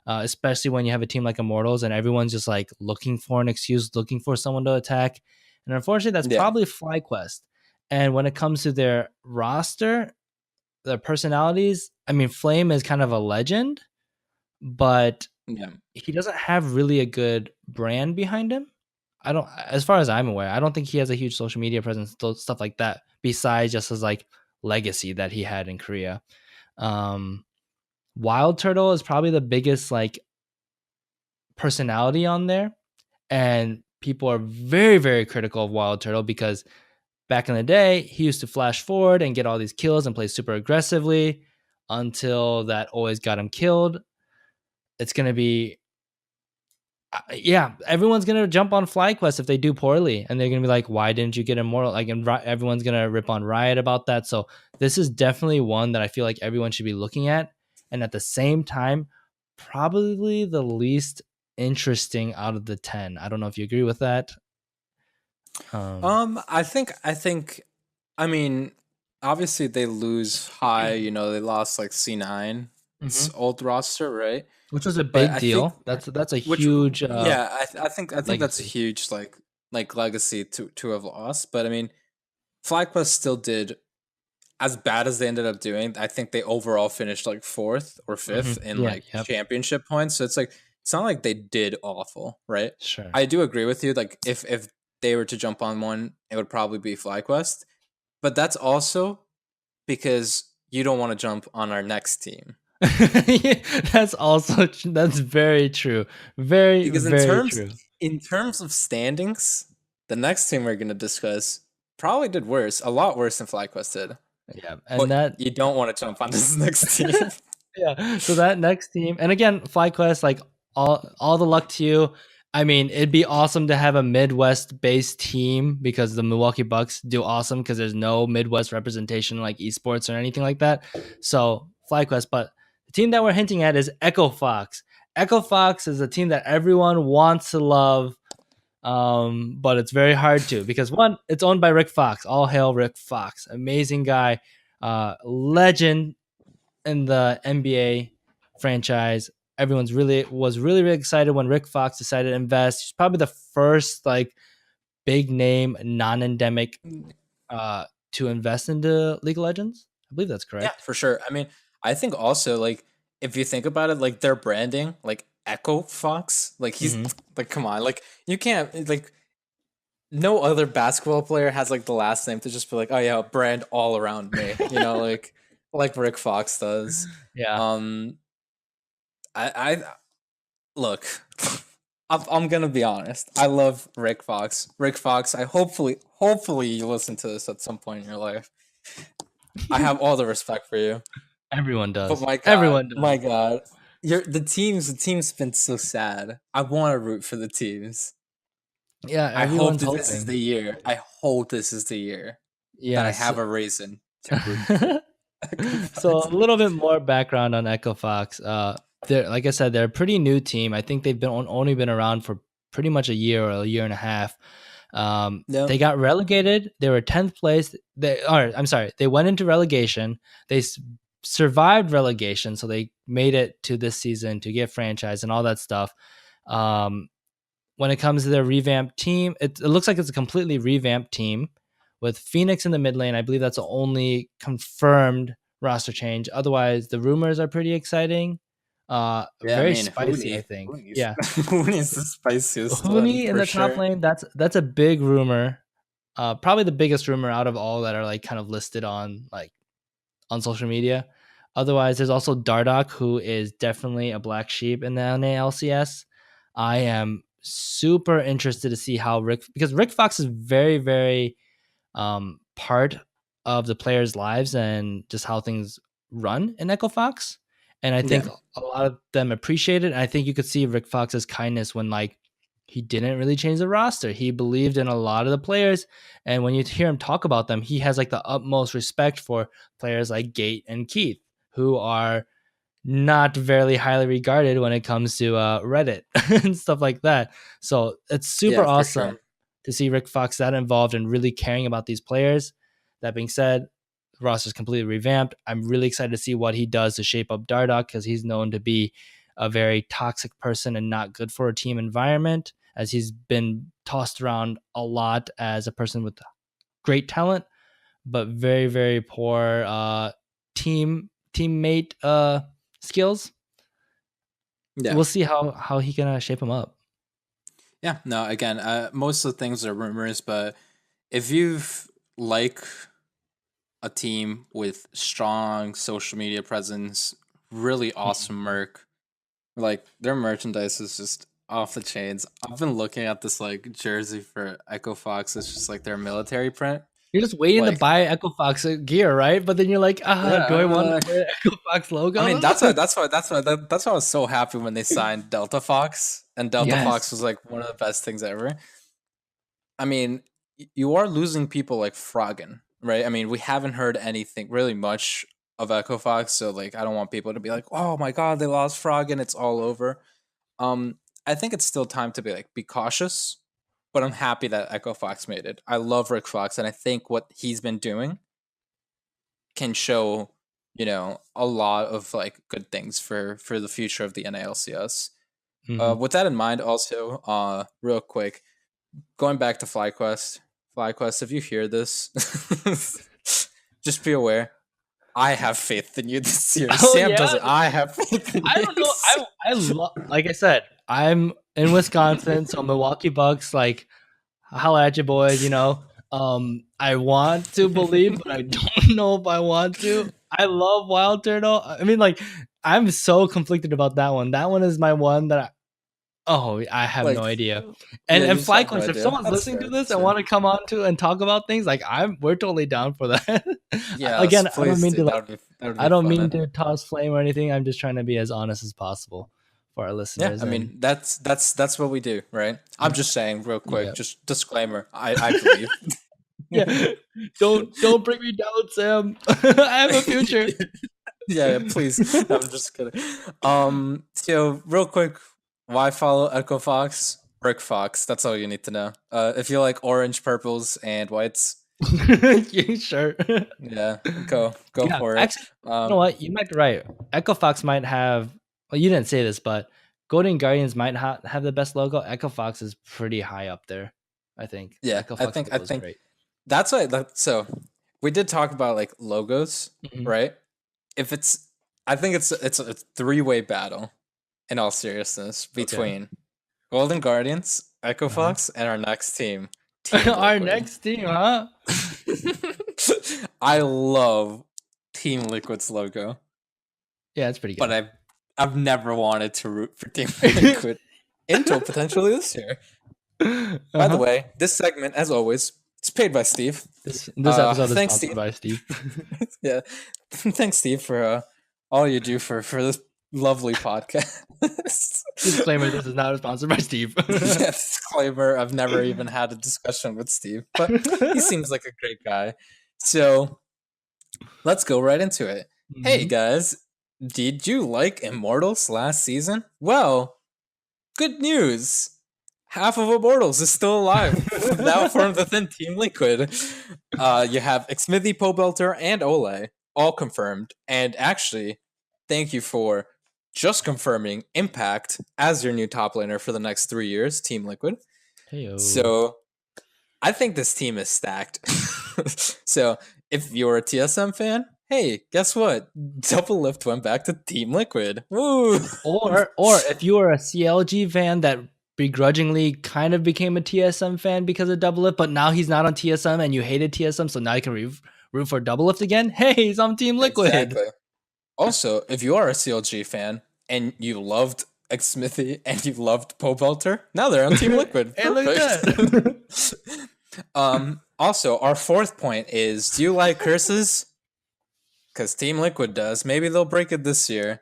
especially when you have a team like Immortals and everyone's just like looking for an excuse, looking for someone to attack. And unfortunately, that's Yeah. probably FlyQuest. And when it comes to their roster, their personalities, I mean, Flame is kind of a legend, but Yeah. he doesn't have really a good brand behind him. I don't, as far as I'm aware, I don't think he has a huge social media presence, stuff like that, besides just his like legacy that he had in Korea. Um, Wild Turtle is probably the biggest like personality on there, and people are very, very critical of Wild Turtle because back in the day, he used to flash forward and get all these kills and play super aggressively until that always got him killed. It's going to be yeah, everyone's gonna jump on FlyQuest if they do poorly, and they're gonna be like, "Why didn't you get Immortal?" Like, and everyone's gonna rip on Riot about that. So this is definitely one that I feel like everyone should be looking at, and at the same time, probably the least interesting out of the 10. I don't know if you agree with that. I think I mean, obviously they lose high, they lost like C9's Mhm. old roster, right? Which was a But big I think deal. That's a which huge yeah, I think that's legacy. huge like legacy to have lost. But I mean, FlyQuest still did as bad as they ended up doing. I think they overall finished like fourth or fifth in Yeah. like Yep. championship points. So it's like it's not like they did awful, right? Sure. I do agree with you. Like if they were to jump on one, it would probably be FlyQuest. But that's also because you don't want to jump on our next team. That's very true. Very, Because very true. in terms of standings, the next team we're gonna discuss probably did worse, a lot worse than FlyQuest did. Yeah, and But that you don't want to jump on this next team. yeah. So that next team, and again, FlyQuest, like all the luck to you. I mean, it'd be awesome to have a Midwest-based team because the Milwaukee Bucks do awesome because there's no Midwest representation like esports or anything like that. So FlyQuest, but the team that we're hinting at is Echo Fox. Echo Fox is a team that everyone wants to love, but it's very hard to because one, it's owned by Rick Fox. All hail Rick Fox, amazing guy, legend in the NBA franchise. Everyone's really excited when Rick Fox decided to invest. He's probably the first like big name non-endemic to invest into League of Legends. I believe that's Yeah, correct. for sure. I mean, I think also like if you think about it, like their branding, like Echo Fox, like he's Mm-hmm. like, come on, like you can't like no other basketball player has like the last name to just be like, oh yeah, brand all around me, like Rick Fox does. Yeah. Um, I look, I'm gonna be honest. I love Rick Fox. Rick Fox. I hopefully you listen to this at some point in your life. I have all the respect for you. Everyone But does. my Everyone does. God, the team's been so sad. I want to root for the teams. Yeah, I hope everyone's that this is hoping. the year. I hope this is the year that I Yes. have a reason to root for Echo So Fox. a little bit more background on Echo Fox. They're like I said, they're a pretty new team. I think they've been only been around for pretty much a year or a year and a half. No, They got relegated. They were 10th place. I'm sorry, they went into relegation. They survived relegation, so they made it to this season to get franchise and all that stuff. Um, when it comes to their revamped team, it looks like it's a completely revamped team with Phoenix in the mid lane. I believe that's the only confirmed roster change. Otherwise, the rumors are pretty exciting. yeah, I Very mean spicy, I Hooney, think. Hooney's Yeah. Hooney's the spiciest one Hooney in for the top sure. lane, that's a big rumor. Probably the biggest rumor out of all that are like kind of listed on like on social media. Otherwise, there's also Dardoch, who is definitely a black sheep in the NA LCS. I am super interested to see how because Rick Fox is very, very part of the players' lives and just how things run in Echo Fox. And I think Yeah, a lot of them appreciate it. And I think you could see Rick Fox's kindness when like he didn't really change the roster. He believed in a lot of the players. And when you hear him talk about them, he has like the utmost respect for players like Gate and Keith, who are not very highly regarded when it comes to Reddit and stuff like that. So it's super yeah, for sure. awesome to see Rick Fox that involved and really caring about these players. That being said, the roster's completely revamped. I'm really excited to see what he does to shape up Dardoch because he's known to be a very toxic person and not good for a team environment, as he's been tossed around a lot as a person with great talent, but very, very poor teammate skills. Yeah. We'll see how he can shape him up. Yeah. No, again, most of the things are rumors, but if you've like a team with strong social media presence, really awesome merc, like their merchandise is just off the chains. I've been looking at this like jersey for Echo Fox. It's just like their military print. You're just waiting to Like, buy Echo Fox gear, right? But then you're like, do I want yeah, to wear Echo Fox I mean, logo? that's why I was so happy when they signed Delta Fox, and Delta Fox Yes. was like one of the best things ever. I mean, you are losing people like Froggen, right? I mean, we haven't heard anything really much of Echo Fox, so like, I don't want people to be like, "Oh my god, they lost Froggen, it's all over." Um, I think it's still time to be cautious, but I'm happy that Echo Fox made it. I love Rick Fox, and I think what he's been doing can show, a lot of like good things for the future of the NALCS. Hmm. With that in mind, also, real quick, going back to FlyQuest, if you hear this, just be aware. I have faith in you this year. Oh Sam yeah. doesn't. I have faith in I you. don't know. I love. Like I said, I'm in Wisconsin, so Milwaukee Bucks. Like, holla at you, boys. I want to believe, but I don't know if I want to. I love Wild Turtle. I mean, like, I'm so conflicted about that one. That one is my one that I have no Like, idea. And yeah, you and just have no FlyQuest, if idea. someone's That's listening to fair. this That's and fair. want to come on to and talk about things, like we're totally down for that. Yes, Again, I don't please mean do. to like That would I be don't fun. mean to toss flame or anything. I'm just trying to be as honest as possible for our Yeah, listeners. I And mean that's what we do, right? I'm just saying real quick, yeah, just disclaimer. I believe. yeah. Don't bring me down, Sam. I have a future. Yeah, please. No, I'm just kidding. So real quick, why follow Echo Fox? Rick Fox. That's all you need to know. If you like orange, purples, and whites, Yeah, sure. yeah, go Yeah, for it. actually, you know what? You might be right. Echo Fox might have. Well, you didn't say this, but Golden Guardians might have the best logo. Echo Fox is pretty high up there. I think the Yeah, Echo I Fox think I logo is think great. that's why. So we did talk about like logos, Mhm. right? If it's, I think it's a three-way battle. In all seriousness, Okay. between Golden Guardians, Echo Uh-huh. Fox, and our next team, Team Our Liquid. next team, huh? I love Team Liquid's logo, Yeah, it's pretty but good. I've never wanted to root for Team Liquid until potentially this year. By the Uh-huh. way, this segment, as always, it's paid by Steve. This episode is Thanks, sponsored Steve. by Steve. Yeah, thanks, Steve, for all you do for this lovely podcast. Disclaimer: this is not sponsored by Steve. Yeah, disclaimer, I've never even had a discussion with Steve, but he seems like a great guy. So let's go right into it. Hey Mhm. guys, did you like Immortals last season? Well, good news. Half of Immortals is still alive. Now formed within Team Liquid. You have Xmithy, Pobelter, and Ole all confirmed. And actually, thank you for just confirming Impact as your new top laner for the next 3 years, Team Liquid. Heyo. So I think this team is stacked. So if you're a TSM fan, hey, guess what? Double Lift went back to Team Liquid. Woo! Or if you are a CLG fan that begrudgingly kind of became a TSM fan because of Double Lift, but now he's not on TSM and you hated TSM, so now you can root for Double Lift again. Hey, he's on Team Liquid. Exactly. Also, if you are a CLG fan and you loved Xmithy and you loved Pobelter, now they're on Team Liquid. Hey, look at Perfect. that. Also, our fourth point is: do you like curses? Because Team Liquid does. Maybe they'll break it this year.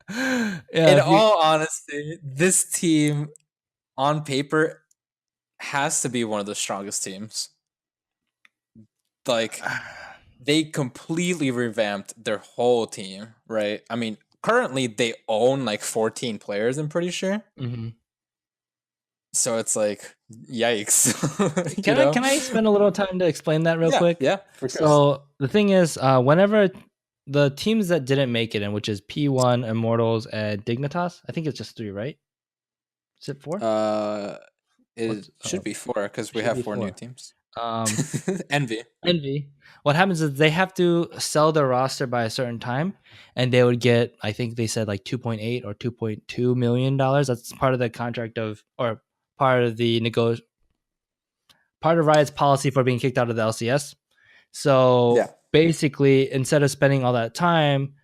Yeah, In if you all honesty, this team on paper has to be one of the strongest teams. Like, they completely revamped their whole team, right? I mean, currently they own like 14 players, I'm pretty sure. Mhm. So it's like, yikes. Can I spend a little time to explain that real Yeah, quick? yeah, for sure. So the thing is, whenever the teams that didn't make it in, which is P1, Immortals, and Dignitas. I think it's just 3, right? Is it 4? Uh, it What's should be four because we should have be four new 4. teams. Um, Envy. Envy. What happens is they have to sell their roster by a certain time, and they would get, I think they said like 2.8 or 2.2 million dollars. That's part of the contract of, or part of the part of Riot's policy for being kicked out of the LCS. So Yeah. basically, instead of spending all that time,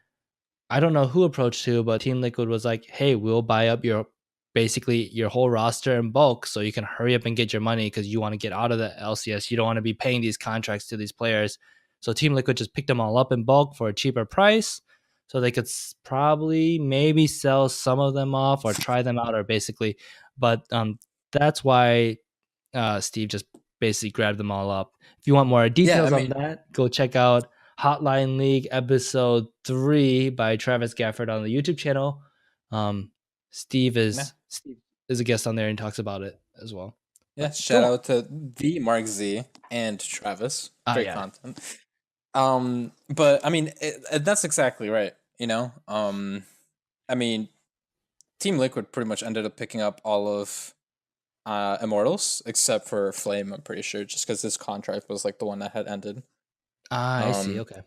I don't know who approached who, but Team Liquid was like, "Hey, we'll buy up your basically your whole roster in bulk, so you can hurry up and get your money because you want to get out of the LCS. You don't want to be paying these contracts to these players." So Team Liquid just picked them all up in bulk for a cheaper price, so they could probably maybe sell some of them off or try them out, or basically. But that's why Steve just basically grabbed them all up. If you want more Yeah, I details on mean, that, go check out Hotline League episode 3 by Travis Gafford on the YouTube channel. Um, yeah. Steve is a guest on there and talks about it as well. Yeah, But shout go on. out to the Mark Z and Travis. Ah, Great yeah. content. But I mean, that's exactly right. I mean, Team Liquid pretty much ended up picking up all of Immortals except for Flame. I'm pretty sure, just because this contract was like the one that had ended. Ah, I see. Um, Okay.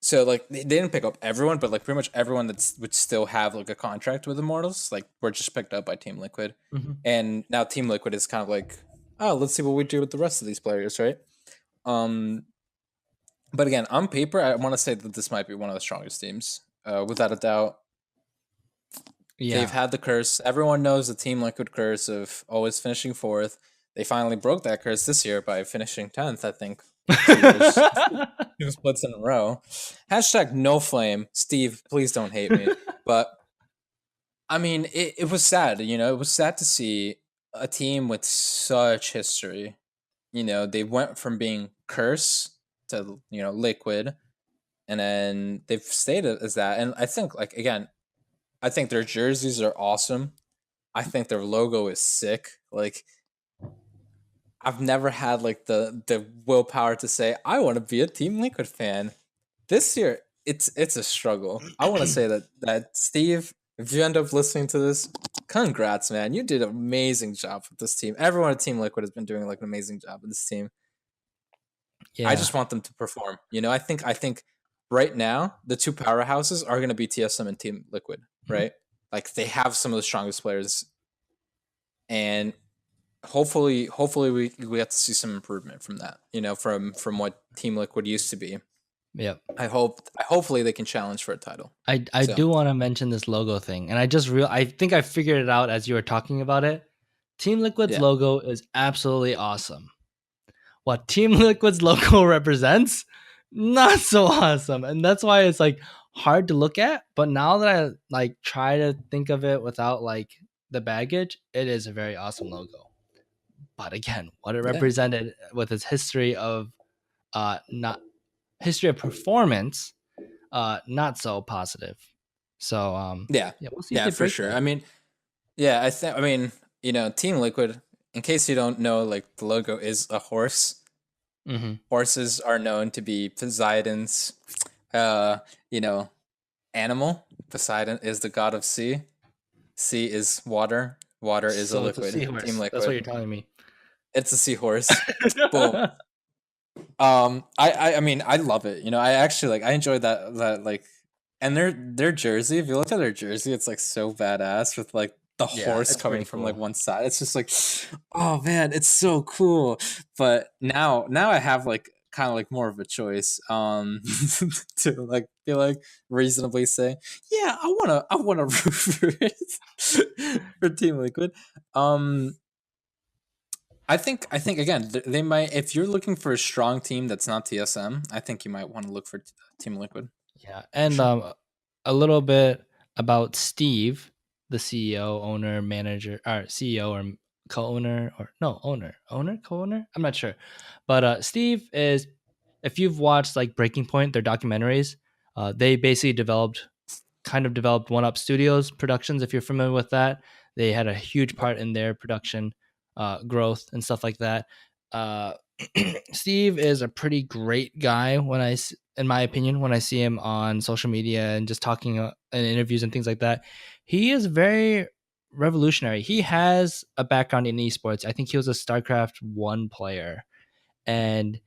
so like they didn't pick up everyone, but like pretty much everyone that's would still have like a contract with Immortals, like were just picked up by Team Liquid, Mhm. and now Team Liquid is kind of like, oh, let's see what we do with the rest of these players, right? Um, but again, on paper, I want to say that this might be one of the strongest teams, without a doubt. They've Yeah. had the curse. Everyone knows the Team Liquid curse of always finishing fourth. They finally broke that curse this year by finishing 10th, I think, 2 years, 2 splits in a row. Hashtag no flame. Steve, please don't hate me. But I mean, it was sad, it was sad to see a team with such history. They went from being curse to, liquid, and then they've stayed as that. And I think, like, again, I think their jerseys are awesome. I think their logo is sick. Like, I've never had like the willpower to say I want to be a Team Liquid fan. This year, it's a struggle. I want to say that Steve, if you end up listening to this, congrats, man. You did an amazing job with this team. Everyone at Team Liquid has been doing like an amazing job with this team. I Yeah. just want them to perform. I think right now the two powerhouses are going to be TSM and Team Liquid, Mhm. right? Like they have some of the strongest players, and hopefully we have to see some improvement from that. From what Team Liquid used to be. Yep. Hopefully they can challenge for a title. I So do want to mention this logo thing, and I think I figured it out as you were talking about it. Team Liquid's yeah, logo is absolutely awesome. What Team Liquid's logo represents, not so awesome. And that's why it's like hard to look at. But now that I like try to think of it without like the baggage, it is a very awesome logo. But again, what it yeah, represented with its history of not history of performance, not so positive. So yeah, yeah, we'll see if yeah, they for break sure. that. I mean, yeah, I mean, Team Liquid. In case you don't know, like the logo is a horse. Mm-hmm. Horses are known to be Poseidon's, uh, you know, animal. Poseidon is the god of sea. Sea is water. Water is a So it's a liquid. Team seahorse. That's what Liquid. you're telling me. It's a seahorse. Boom. I mean, I love it. I actually I enjoyed that like, and their jersey. If you look at their jersey, it's like so badass with like the Yeah, horse it's coming pretty from like cool. one side. It's just like, oh man, it's so cool. But now I have like kind of like more of a choice to like be like reasonably say, yeah, I wanna root for it for Team Liquid. Um I think again they might, if you're looking for a strong team that's not TSM, I think you might want to look for Team Liquid Yeah, for and sure. a little bit about Steve, the CEO, owner, manager, or CEO or co-owner, or no owner, co-owner. I'm not sure, but Steve is. If you've watched like Breaking Point, their documentaries, they basically developed One Up Studios Productions. If you're familiar with that, they had a huge Yep. part in their production growth and stuff like that. Uh, Steve is a pretty great guy in my opinion, when I see him on social media and just talking in interviews and things like that. He is very revolutionary. He has a background in esports. I think he was a StarCraft 1 player, and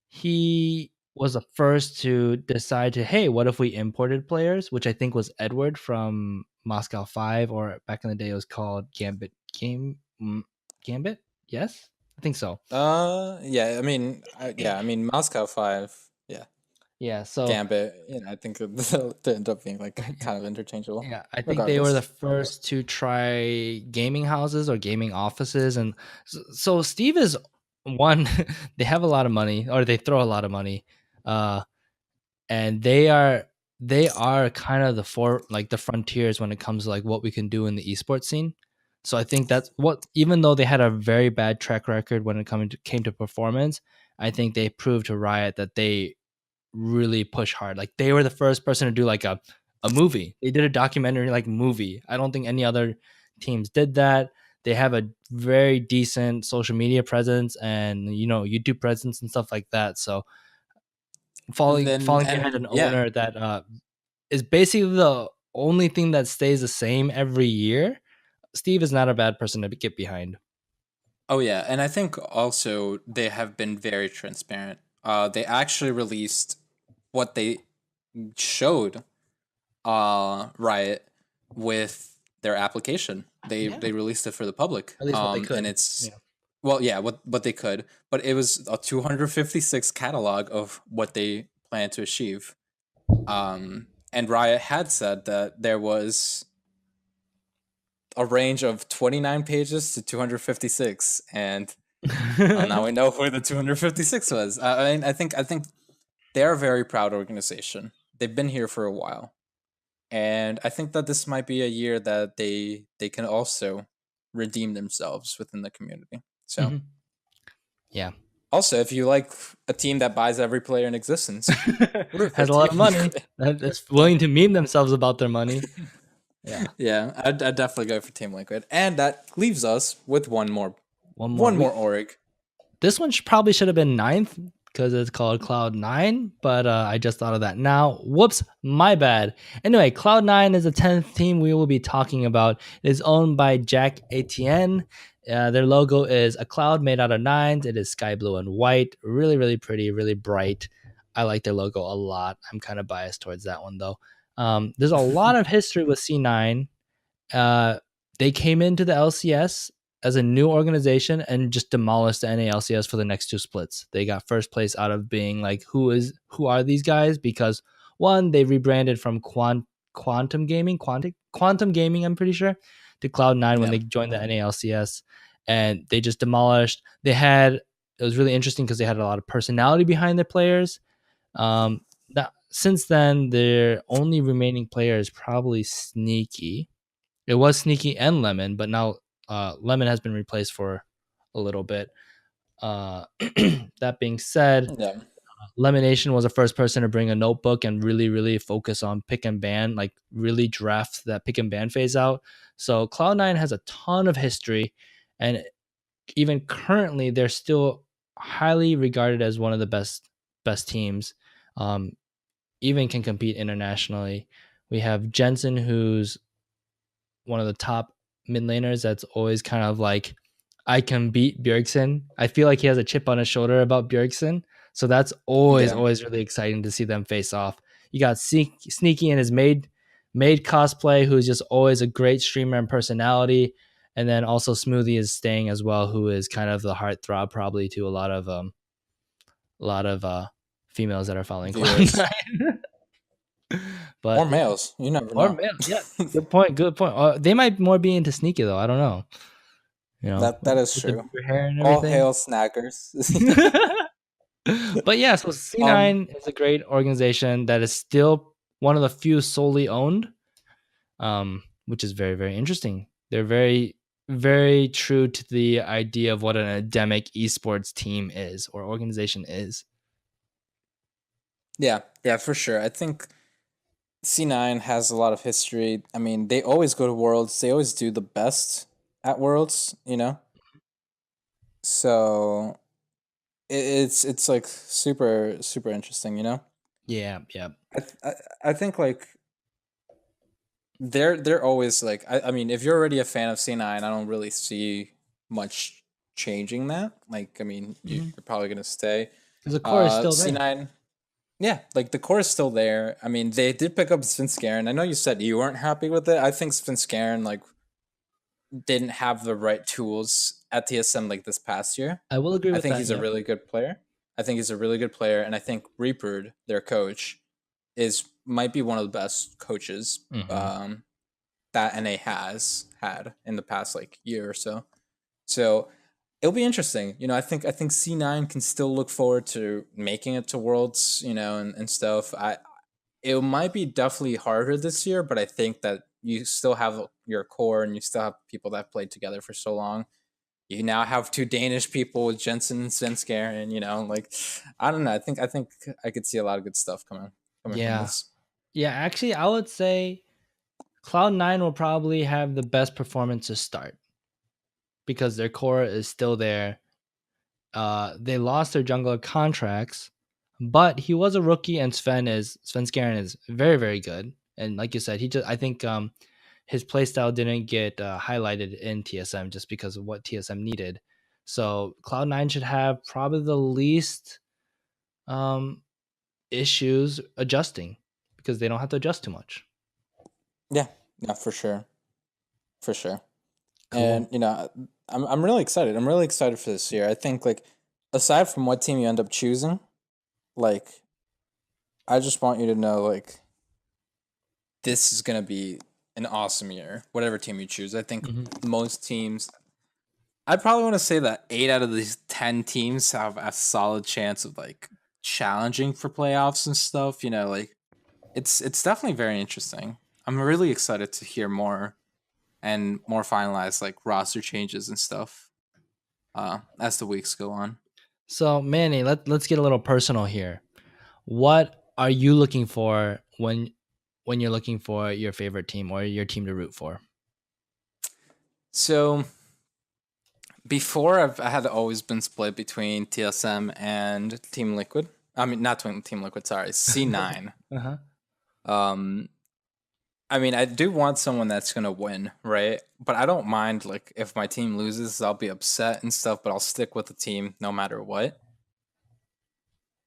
he was the first to decide to, hey, what if we imported players, which I think was Edward from Moscow 5, or back in the day it was called Gambit. Yes, I think so. Yeah, I mean, Moscow 5, yeah, Yeah, so Gambit, I think they end up being like kind of interchangeable. yeah, I think they were the Regardless. first to try gaming houses or gaming offices, and so Steve is one. They have a lot of money, or they throw a lot of money, uh, and they are kind of the frontiers when it comes to like what we can do in the esports scene. So I think that's what, even though they had a very bad track record when it came to performance, I think they proved to Riot that they really push hard. Like they were the first person to do like a movie. They did a documentary like movie. I don't think any other teams did that. They have a very decent social media presence and YouTube presence and stuff like that. So falling behind And an yeah. owner that is basically the only thing that stays the same every year. Steve is not a bad person to get behind. Oh yeah, and I think also they have been very transparent. They actually released what they showed Riot with their application. Yeah, They released it for the public. at least what they And could. it's Yeah. well, yeah, what they could, but it was a 256 catalog of what they plan to achieve. And Riot had said that there was a range of 29 pages to 256, and now we know where the 256 was. I think they're a very proud organization. They've been here for a while, and I think that this might be a year that they can also redeem themselves within the community. So, Mhm. Yeah. also, if you like a team that buys every player in existence, root for Has a lot of Team money Liquid. that's willing to meme themselves about their money. Yeah. Yeah, I'd definitely go for Team Liquid, and that leaves us with One more. one more org. This one probably should have been ninth because it's called Cloud9, but I just thought of that now. Whoops, my bad. Anyway, Cloud9 is the 10th team we will be talking about. It is owned by Jack Etienne. Their logo is a cloud made out of nines. It is sky blue and white. Really, really pretty, really bright. I like their logo a lot. I'm kind of biased towards that one, though. There's a lot of history with C9. uh, they came into the LCS as a new organization and just demolished the NA LCS for the next two splits. They got first place out of being like, who are these guys? Because one, they rebranded from Quantum Gaming, I'm pretty sure, to Cloud9 when Yeah, they joined the NA LCS, and they just demolished. It was really interesting because they had a lot of personality behind their players. Since then, their only remaining player is probably Sneaky. It was Sneaky and Lemon, but now Lemon has been replaced for a little bit. That being said, yeah, Lemonation was the first person to bring a notebook and really, really focus on pick and ban, like really draft that pick and ban phase out. So Cloud9 has a ton of history, and even currently, they're still highly regarded as one of the best teams. Um, Even can compete internationally. We have Jensen, who's one of the top mid laners that's always kind of like, I can beat Bjergsen. I feel like he has a chip on his shoulder about Bjergsen. So that's always, yeah. always really exciting to see them face off. You got Sneaky in his made cosplay, who's just always a great streamer and personality. And then also Smoothie is staying as well, who is kind of the heartthrob probably to a lot of females that are following Viewers Cloud9. or But yeah, males, you never or know. male, yeah. Good point. Good point. They might more be into Sneaky though. I don't know. That is With the true. beaver hair and All everything. hail snackers. But yeah, so um, C9 is a great organization that is still one of the few solely owned, which is very, very interesting. They're very, very true to the idea of what an endemic esports team is or organization is. yeah, yeah, for sure. I think C9 has a lot of history. I mean, they always go to Worlds. They always do the best at Worlds. So it's like super super interesting. Yeah, yeah. I think like they're always like I mean if you're already a fan of C9, I don't really see much changing that. Like I mean Because you're probably gonna stay. the core is still there. C9, yeah, like the core is still there. I mean they did pick up Svenskeren. I know you said you weren't happy with it. I think Svenskeren like didn't have the right tools at TSM like this past year. I will agree I with think that. he's a Yep. really good player. I think he's a really good player, and I think Reaper, their coach, is might be one of the best coaches Hmm. that NA has had in the past like year or so. So it'll be interesting. You know, I think C9 can still look forward to making it to Worlds, you know, and stuff. It might be definitely harder this year, but I think that you still have your core and you still have people that played together for so long. You now have two Danish people with Jensen and Svenskeren, you know, like I don't know. I think I could see a lot of good stuff coming from Yeah. this. Yeah, actually, I would say Cloud9 will probably have the best performance to start because their core is still there. They lost their jungler contracts, but he was a rookie, and Sven Skaren is very very good. And like you said, he just I think his playstyle didn't get highlighted in TSM just because of what TSM needed. So Cloud9 should have probably the least um, issues adjusting because they don't have to adjust too much. Yeah, yeah, for sure. Cool. And you know, I'm really excited. I'm really excited for this year. I think like aside from what team you end up choosing, like I just want you to know like this is gonna be an awesome year. Whatever team you choose, I think Hmm. most teams. I probably want to say that 8 out of these 10 teams have a solid chance of like challenging for playoffs and stuff. You know, like it's definitely very interesting. I'm really excited to hear more and more finalized like roster changes and stuff as the weeks go on. So Manny, let's get a little personal here. What are you looking for when you're looking for your favorite team or your team to root for? So before I had always been split between TSM and Team Liquid. I mean, not Team Liquid. Sorry, C9. Uh-huh. Um, I mean, I do want someone that's gonna win, right? But I don't mind like if my team loses, I'll be upset and stuff, but I'll stick with the team no matter what.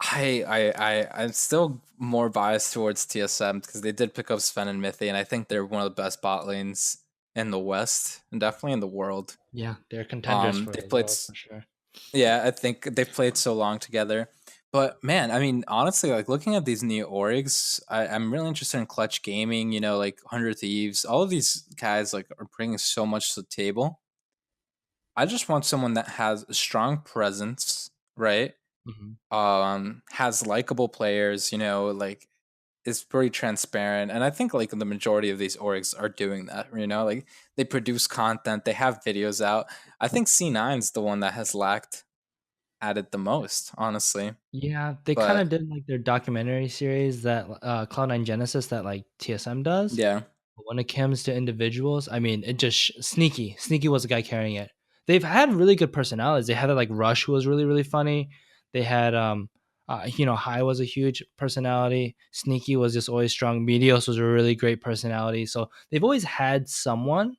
I'm still more biased towards TSM because they did pick up Sven and Mithy, and I think they're one of the best bot lanes in the West and definitely in the world. Yeah, they're contenders for They've it as played, well for sure. yeah, I think they've played so long together. But man, I mean, honestly, like looking at these new orgs, I'm really interested in Clutch Gaming. You know, like 100 Thieves. All of these guys like are bringing so much to the table. I just want someone that has a strong presence, right? Hmm. Has likable players, you know, like is pretty transparent. And I think like the majority of these orgs are doing that, you know, like they produce content, they have videos out. I think C9 is the one that has lacked at it the most, honestly. Yeah, they kind of But did like their documentary series that Cloud9 Genesis that like TSM does. yeah, But when it comes to individuals, I mean, it just Sneaky. Sneaky was the guy carrying it. They've had really good personalities. They had like Rush, who was really really funny. They had High was a huge personality. Sneaky was just always strong. Medios was a really great personality. So they've always had someone.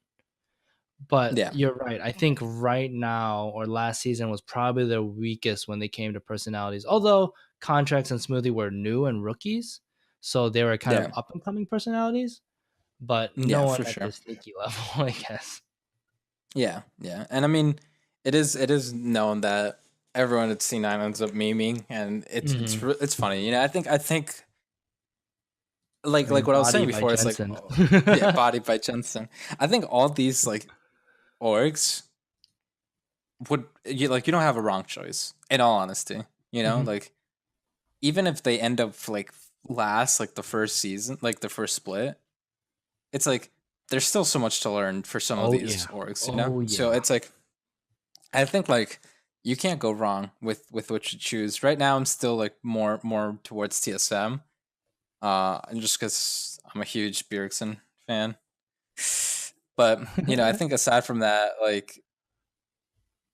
But yeah, you're right. I think right now or last season was probably their weakest when they came to personalities. Although Contracts and Smoothie were new and rookies, so they were kind of yeah, up and coming personalities but no yeah, one for at sure. the sneaky level, I guess. Yeah, yeah. And I mean, it is known that everyone at C9 ends up memeing, and Hmm. it's funny. You know, I think I like mean, what I was saying Body by before, it's like Jensen. oh, yeah, Body by Jensen. I think all these like orgs would you don't have a wrong choice in all honesty. You know, Hmm. like even if they end up like last like the first season, like the first split, it's like there's still so much to learn for some of Oh these yeah. orgs, you know? Oh So yeah. it's like I think like you can't go wrong with what you choose. Right now I'm still like more towards TSM. And just cuz I'm a huge Bjergsen fan. But, you know, I think aside from that, like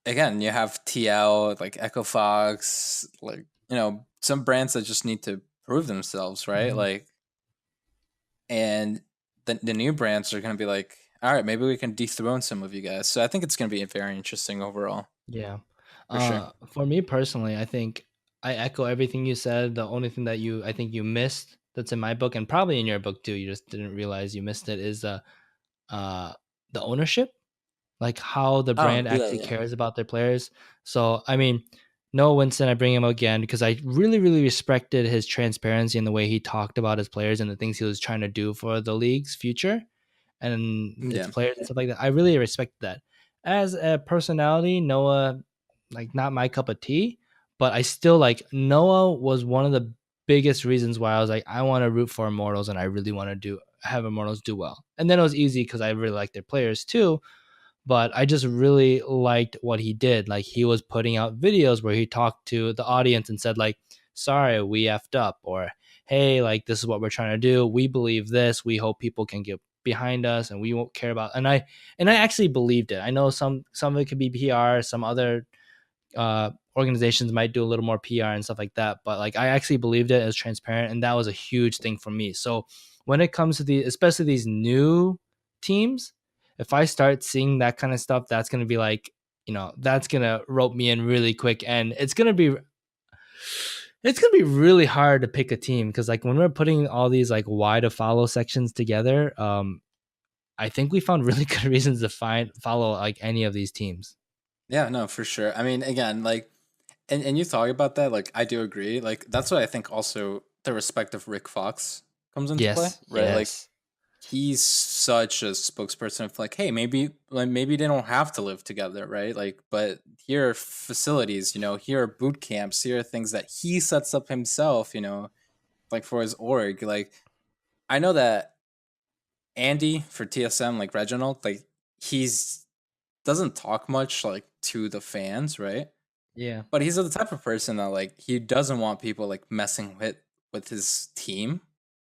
again, you have TL, like Echo Fox, like, you know, some brands that just need to prove themselves, right? Mhm. Like, and the new brands are going to be like, all right, maybe we can dethrone some of you guys. So I think it's going to be very interesting overall, Yeah. for sure. For me personally, I think I echo everything you said. The only thing that I think you missed that's in my book and probably in your book too, you just didn't realize you missed it is uh the ownership, like how the Oh brand yeah, actually yeah, cares about their players. So, I mean, Noah Winston, I bring him again because I really, really respected his transparency and the way he talked about his players and the things he was trying to do for the league's future and its yeah, players and stuff like that. I really respect that. As a personality, Noah, like not my cup of tea, but I still like Noah was one of the biggest reasons why I was like, I want to root for Immortals and I really want to do have Immortals do well. And then it was easy because I really like their players too, but I just really liked what he did. Like he was putting out videos where he talked to the audience and said like, "Sorry, we effed up," or "Hey, like this is what we're trying to do. We believe this. We hope people can get behind us, and we won't care about." And I actually believed it. I know some of it could be PR, some other organizations might do a little more PR and stuff like that. But like I actually believed it as transparent, and that was a huge thing for me. So when it comes to especially these new teams, if I start seeing that kind of stuff, that's gonna be like, that's gonna rope me in really quick, and it's gonna be really hard to pick a team because like when we're putting all these like why to follow sections together, I think we found really good reasons to follow like any of these teams. yeah. No, for sure. I mean, again, like, and you thought about that. Like, I do agree. Like, that's what I think. Also, the respect of Rick Fox comes into play, Yes, right? Like, yes. he's such a spokesperson of like, hey, maybe they don't have to live together, right? Like, but here are facilities, here are boot camps, here are things that he sets up himself, like for his org. Like, I know that Andy for TSM, like Reginald, like he's doesn't talk much like to the fans, right? Yeah. But he's the type of person that like he doesn't want people like messing with his team,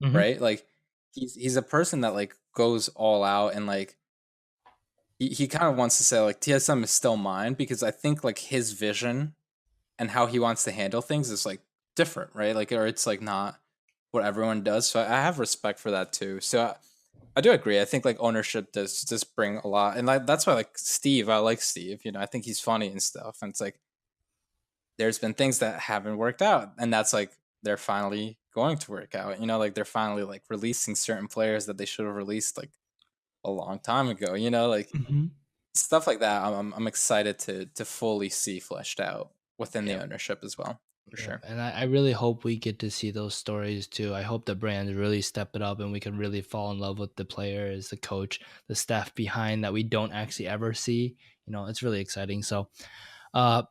Hmm. right? Like he's a person that like goes all out and like he kind of wants to say like TSM is still mine because I think like his vision and how he wants to handle things is like different, right? Like or it's like not what everyone does. So I have respect for that too. So I do agree. I think like ownership does just bring a lot, and like that's why like Steve, I like Steve. I think he's funny and stuff. And it's like there's been things that haven't worked out, and that's like they're finally going to work out. Like they're finally like releasing certain players that they should have released like a long time ago. Like Hmm. stuff like that. I'm excited to fully see fleshed out within the Yeah. ownership as well, for Yeah. sure. And I really hope we get to see those stories too. I hope the brands really step it up and we can really fall in love with the players, the coach, the staff behind that we don't actually ever see. It's really exciting. So, uh,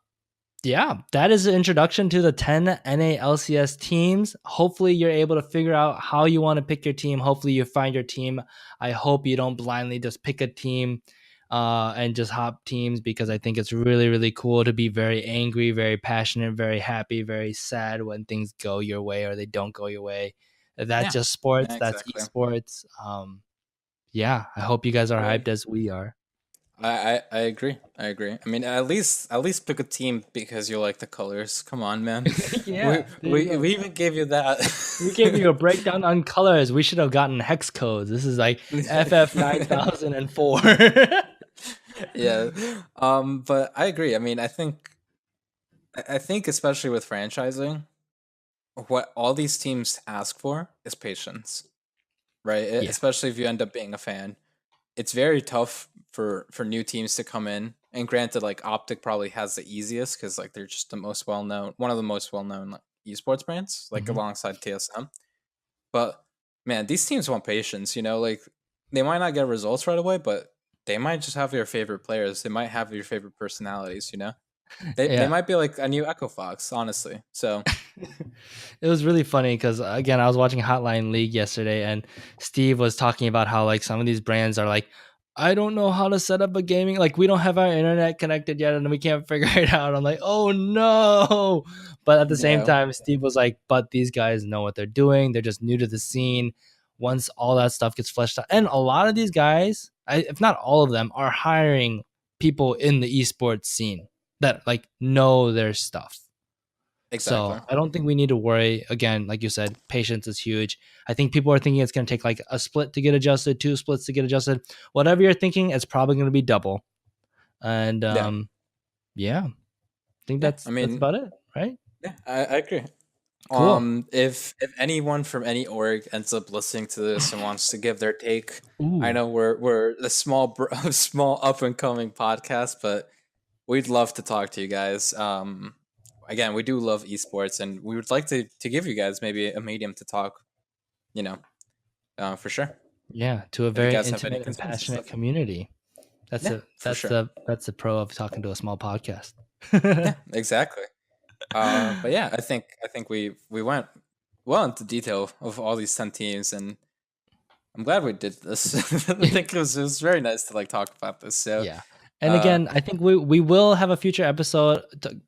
yeah, that is the introduction to the 10 NA LCS teams. Hopefully, you're able to figure out how you want to pick your team. Hopefully, you find your team. I hope you don't blindly just pick a team and just hop teams because I think it's really, really cool to be very angry, very passionate, very happy, very sad when things go your way or they don't go your way. That's Yeah, just yeah, sports, that's exactly. esports. Yeah, I hope you guys are Right. hyped as we are. I agree. I agree. I mean, at least pick a team because you like the colors. Come on, man. We Yeah, there you we go. we even gave you that. We gave you a breakdown on colors. We should have gotten hex codes. This is like FF 9004. Yeah. But I agree. I mean, I think especially with franchising, what all these teams ask for is patience, right? Yeah. Especially if you end up being a fan. It's very tough for new teams to come in. And granted, like Optic probably has the easiest because like they're just the most well known, one of the most well known like, esports brands, like Mhm. alongside TSM. But man, these teams want patience. Like they might not get results right away, but they might just have your favorite players. They might have your favorite personalities. They Yeah. might be like a new Echo Fox, honestly. So It was really funny because again, I was watching Hotline League yesterday, and Steve was talking about how like some of these brands are like, I don't know how to set up a gaming. Like we don't have our internet connected yet, and we can't figure it out. I'm like, oh no! But at the same yeah, time, Steve was like, but these guys know what they're doing. They're just new to the scene. Once all that stuff gets fleshed out, and a lot of these guys, if not all of them, are hiring people in the esports scene that like know their stuff. Exactly. So I don't think we need to worry. Again, like you said, patience is huge. I think people are thinking it's going to take like a split to get adjusted, two splits to get adjusted. Whatever you're thinking, it's probably going to be double. And Yeah. yeah, I think Yeah. I that's mean, about it, right? yeah, I agree. Cool. If anyone from any org ends up listening to this and wants to give their take, I Ooh, know we're a small small up and coming podcast, but we'd love to talk to you guys. Again, we do love esports, and we would like to give you guys maybe a medium to talk. You know, for sure. yeah, to a If you very guys have any intimate and concerns and passionate stuff. community. Yeah, for sure. That's the pro of talking to a small podcast. Yeah, exactly. But yeah, I think we went well into detail of all these 10 teams, and I'm glad we did this. I think it was very nice to like talk about this. So, Yeah. And uh, again, I think we will have a future episode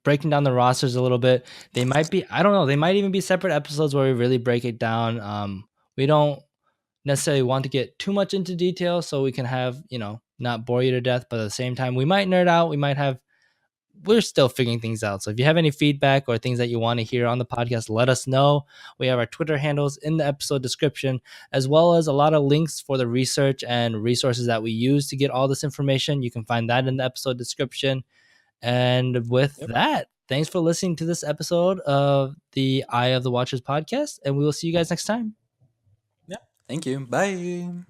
breaking down the rosters a little bit. They might be, I don't know, they might even be separate episodes where we really break it down. We don't necessarily want to get too much into detail so we can have, not bore you to death, but at the same time, we might nerd out. We're still figuring things out. So if you have any feedback or things that you want to hear on the podcast, let us know. We have our Twitter handles in the episode description, as well as a lot of links for the research and resources that we use to get all this information. You can find that in the episode description. And with yep. that, thanks for listening to this episode of the Eye of the Watchers podcast, and we will see you guys next time. Yeah. Thank you. Bye.